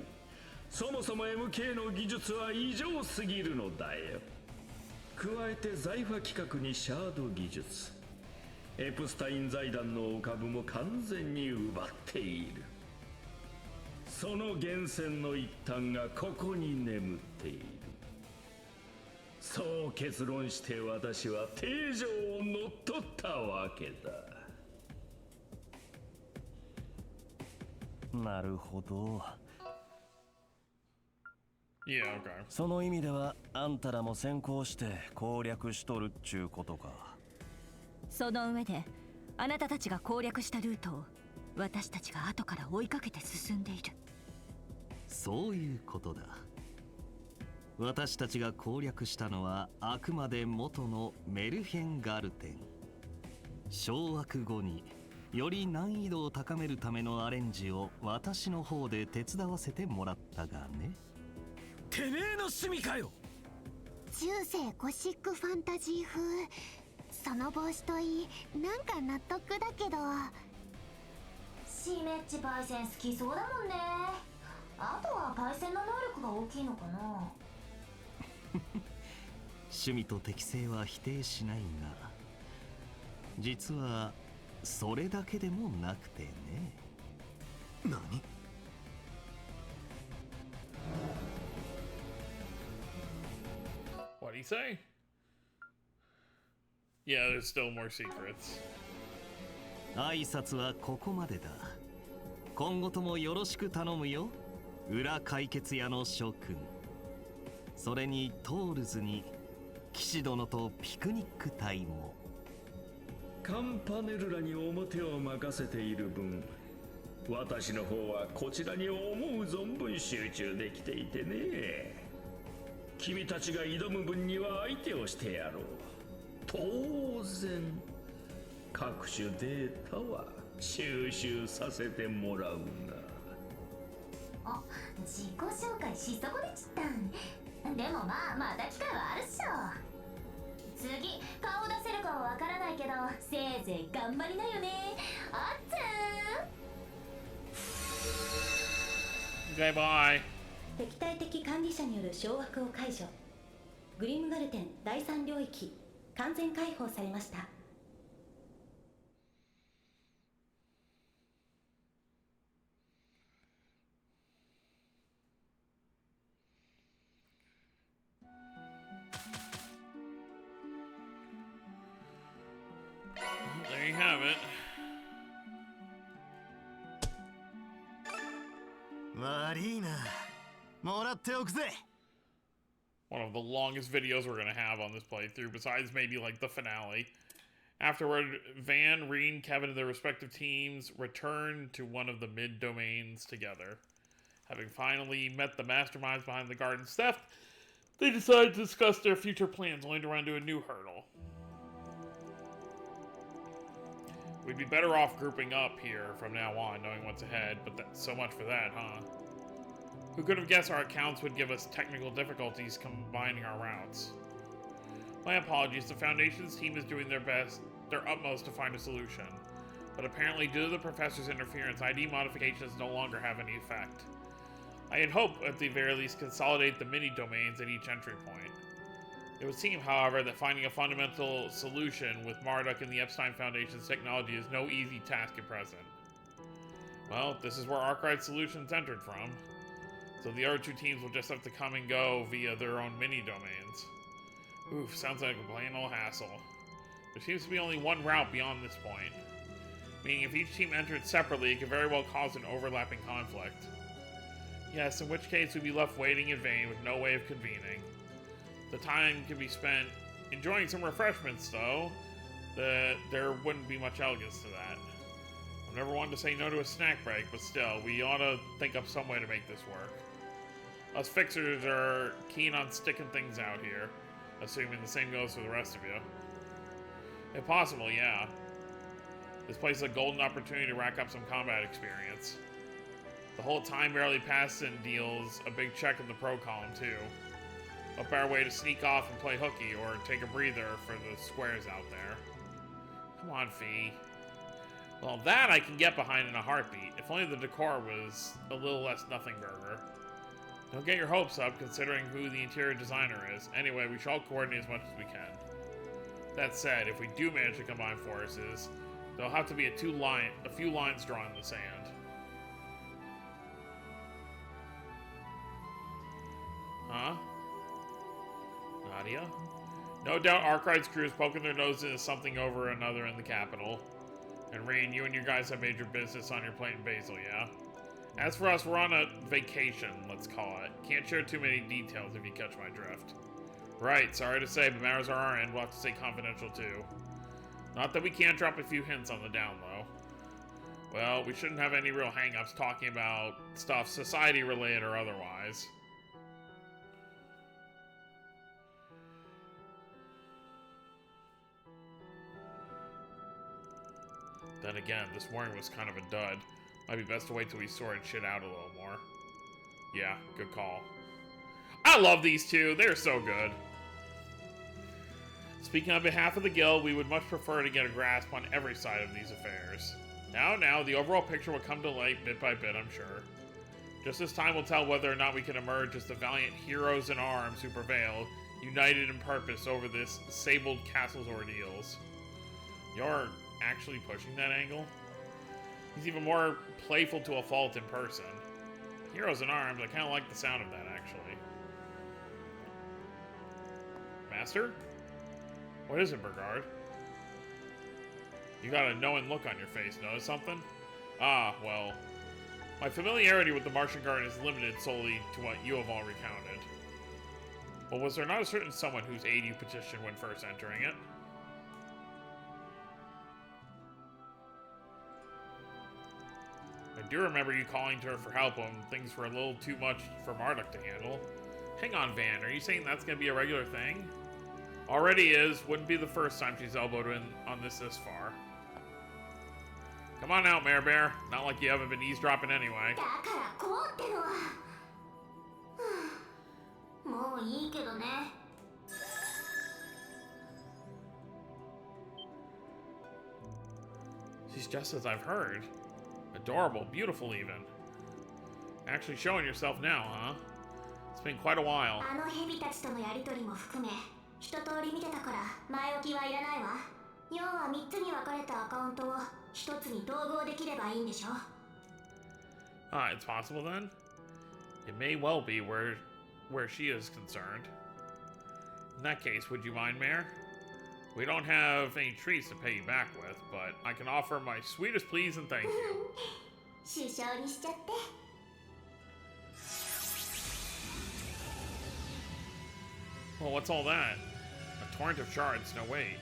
そもそも MK の技術は異常すぎるのだよ。加えて財閥企画にシャード技術、エプスタイン財団のお株も完全に奪っている。その源泉の一端がここに眠っている。そう結論して私は定常を乗っ取ったわけだ。なるほど。Yeah, okay. その意味ではあんたらも先行して攻略しとるっちゅうことか。その上であなたたちが攻略したルートを私たちが後から追いかけて進んでいる。そういうことだ。私たちが攻略したのはあくまで元のメルヘンガルテン。掌握後により難易度を高めるためのアレンジを私の方で手伝わせてもらったがね。てめえの趣味かよ。中世ゴシックファンタジー風。その帽子といい、なんか納得だけど。シメッチパイセン好きそうだもんね。あとはパイセンの能力が大きいのかな。趣味と適性は否定しないが、実はそれだけでもなくてね。何What'd he say? Yeah, there's still more secrets. 挨拶はここまでだ。今後ともよろしく頼むよ、裏解決屋の諸君。それにトールズに騎士殿とピクニック隊も。カンパネルラに表を任せている分、私の方はこちらに思う存分集中できていてね。君たちが挑む分には相手をしてやろう。当然各種データは収集させてもらうあ、自己紹介し損ねちったん。でもまた機会はあるっしょ。次顔出せるかはわからないけど、せいぜい頑張りなよね。あっつOkay, bye. 敵対的管理者による掌握を解除。グリムガルテン第3領域完全解放されました。There you have it. 悪いな、もらっておくぜ。One of the longest videos we're gonna have on this playthrough, besides maybe like the finale. Afterward, Van, Reen, Kevin, and their respective teams return to one of the mid-domains together. Having finally met the masterminds behind the Garten's theft, they decide to discuss their future plans, only to run into a new hurdle. We'd be better off grouping up here from now on, knowing what's ahead, but that's so much for that, huh? Who could have guessed our accounts would give us technical difficulties combining our routes? My apologies, the Foundation's team is doing their utmost to find a solution. But apparently, due to the Professor's interference, ID modifications no longer have any effect. I had hoped at the very least consolidate the mini-domains at each entry point. It would seem, however, that finding a fundamental solution with Marduk and the Epstein Foundation's technology is no easy task at present. Well, this is where Arkwright Solutions entered from, so the other two teams will just have to come and go via their own mini-domains. Oof, sounds like a plain old hassle. There seems to be only one route beyond this point, meaning if each team entered separately, it could very well cause an overlapping conflict. Yes, in which case we'd be left waiting in vain with no way of convening. The time can be spent enjoying some refreshments, though. There wouldn't be much elegance to that. I've never wanted to say no to a snack break, but still, we ought to think up some way to make this work. Us fixers are keen on sticking things out here, assuming the same goes for the rest of you. If possible, yeah. This place is a golden opportunity to rack up some combat experience. The whole time barely passing deals a big check in the pro column, too. A better way to sneak off and play hooky, or take a breather for the squares out there. Come on, Fee. Well, that I can get behind in a heartbeat, if only the decor was a little less nothing burger. Don't get your hopes up, considering who the interior designer is. Anyway, we shall coordinate as much as we can. That said, if we do manage to combine forces, there'll have to be a few lines drawn in the sand. Huh? Nadia? No doubt Arkwright's crew has poken their noses into something over another in the capital. And Rain, you and your guys have major business on your plate in Basel, yeah? As for us, we're on a vacation, let's call it. Can't share too many details if you catch my drift. Right, sorry to say, but matters are our end. We'll have to stay confidential, too. Not that we can't drop a few hints on the down low. Well, we shouldn't have any real hang-ups talking about stuff society-related or otherwise. Then again, this morning was kind of a dud. Might be best to wait till we sort shit out a little more. Yeah, good call. I love these two. They're so good. Speaking on behalf of the guild, we would much prefer to get a grasp on every side of these affairs. Now, the overall picture will come to light bit by bit, I'm sure. Just as time will tell whether or not we can emerge as the valiant heroes in arms who prevail, united in purpose over this sabled castle's ordeals. You're actually pushing that angle? He's even more playful to a fault in person. Heroes in arms, I kind of like the sound of that, actually. Master? What is it, Burgard? You got a knowing look on your face. Notice something? Ah, well. My familiarity with the Martian Garden is limited solely to what you have all recounted. But was there not a certain someone whose aid you petitioned when first entering it? I do remember you calling to her for help when things were a little too much for Marduk to handle. Hang on, Van, are you saying that's going to be a regular thing? Already is, wouldn't be the first time she's elbowed in on this far. Come on out, Mare Bear. Not like you haven't been eavesdropping anyway. She's just as I've heard. Adorable, beautiful even. Actually showing yourself now, huh? It's been quite a while. Ah, it's possible then? It may well be where she is concerned. In that case, would you mind, Mare? We don't have any treats to pay you back with, but I can offer my sweetest pleas and thank you. Well, what's all that? A torrent of shards, no wait.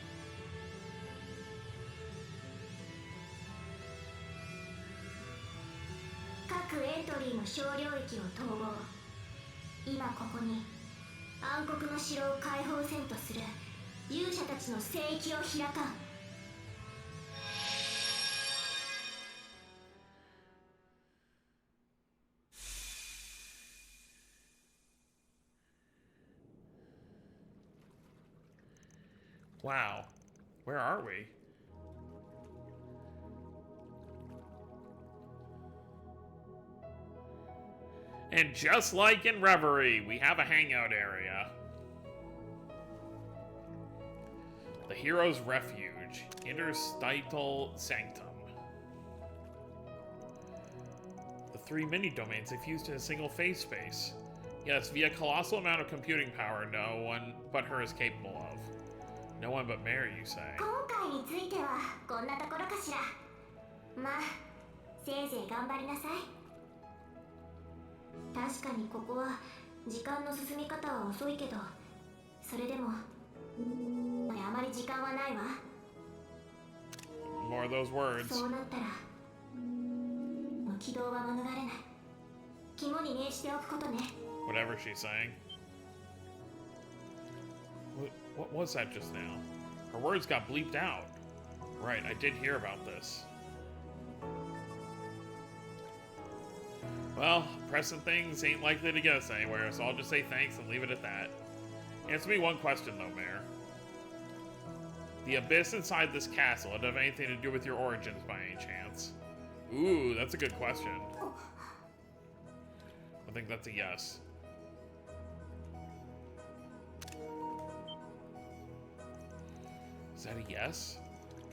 Wow. Where are we? And just like in Reverie, we have a hangout area. The Hero's Refuge, Interstitial Sanctum. The 3 mini-domains they fused in a single phase space. Yes, via colossal amount of computing power no one but her is capable of. No one but Mary, you say. 今回についてはこんなところかしら。まあ、せいぜい頑張りなさい。確かにここは時間の進み方は遅いけど、それでもあまり時間はないわ。More of those words. そうなったら起動は免れない。肝に銘じておくことね。Whatever she's saying. What was that just now? Her words got bleeped out. Right, I did hear about this. Well, pressing things ain't likely to get us anywhere, so I'll just say thanks and leave it at that. Answer me one question though, Mayor. The abyss inside this castle, would it have anything to do with your origins by any chance? Ooh, that's a good question. I think that's a yes. Is that a yes?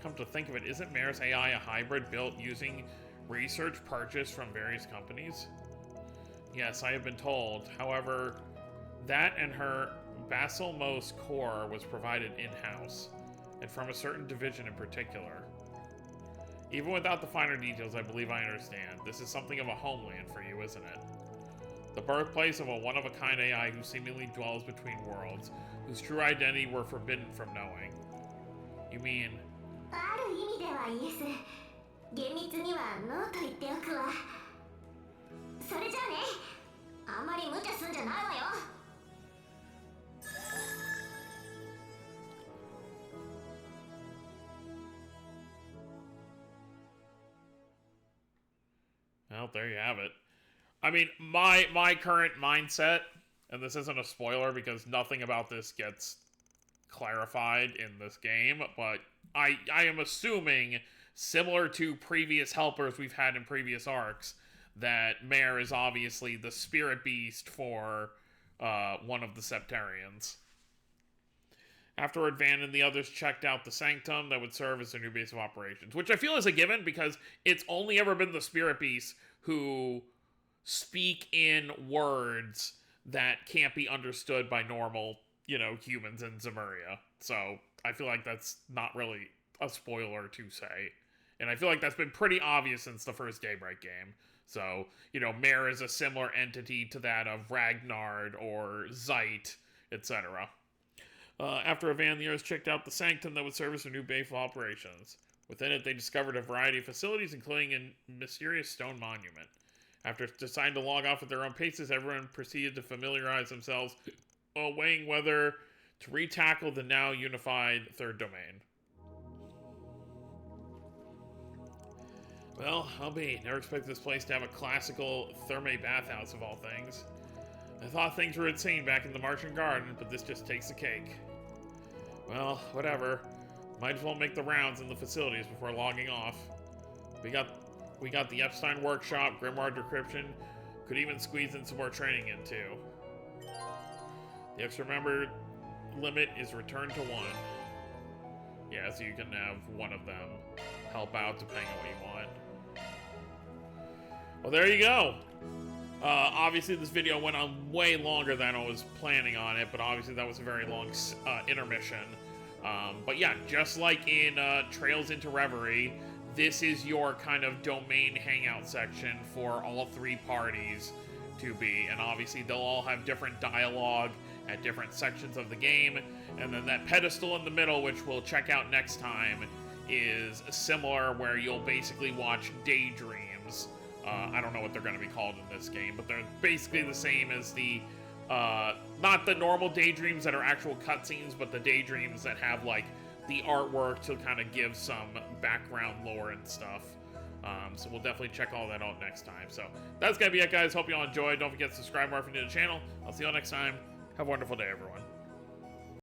Come to think of it, isn't Mare's AI a hybrid built using research purchased from various companies? Yes, I have been told. However, that and her Basilmos core was provided in-house, and from a certain division in particular. Even without the finer details, I believe I understand. This is something of a homeland for you, isn't it? The birthplace of a one-of-a-kind AI who seemingly dwells between worlds, whose true identity we're forbidden from knowing. You mean... ある意味ではイエス。厳密にはノーと言っておくわ。それじゃあね。あんまり無茶すんじゃないわよ。Well, there you have it. I mean, my current mindset, and this isn't a spoiler because nothing about this gets clarified in this game, but I am assuming, similar to previous helpers we've had in previous arcs, that Mare is obviously the spirit beast for one of the Septarians. Afterward, Van and the others checked out the sanctum that would serve as their new base of operations, which I feel is a given because it's only ever been the spirit beasts who speak in words that can't be understood by normal, humans in Zemuria. So I feel like that's not really a spoiler to say. And I feel like that's been pretty obvious since the first Daybreak game. So, Mare is a similar entity to that of Ragnard or Zeit, etc. After Van and the others checked out the sanctum that would serve as their new base of operations. Within it, they discovered a variety of facilities, including a mysterious stone monument. After deciding to log off at their own paces, everyone proceeded to familiarize themselves, weighing whether to re-tackle the now unified third domain. Well, I'll be. Never expected this place to have a classical Thermae bathhouse of all things. I thought things were insane back in the Martian Garden, but this just takes the cake. Well, whatever. Might as well make the rounds in the facilities before logging off. We got the Epstein workshop, Grimoire decryption, could even squeeze in some more training in too. The extra member limit is returned to 1. Yeah, so you can have one of them help out depending on what you want. Well, there you go. Obviously, this video went on way longer than I was planning on it, but obviously that was a very long intermission. But yeah, just like in Trails into Reverie, this is your kind of domain hangout section for all 3 parties to be, and obviously they'll all have different dialogue at different sections of the game, and then that pedestal in the middle, which we'll check out next time, is similar, where you'll basically watch daydreams. I don't know what they're going to be called in this game, but they're basically the same as the, not the normal daydreams that are actual cutscenes, but the daydreams that have, like, the artwork to kind of give some background lore and stuff. So we'll definitely check all that out next time. So that's going to be it, guys. Hope you all enjoyed. Don't forget to subscribe more if you're new to the channel. I'll see you all next time. Have a wonderful day, everyone.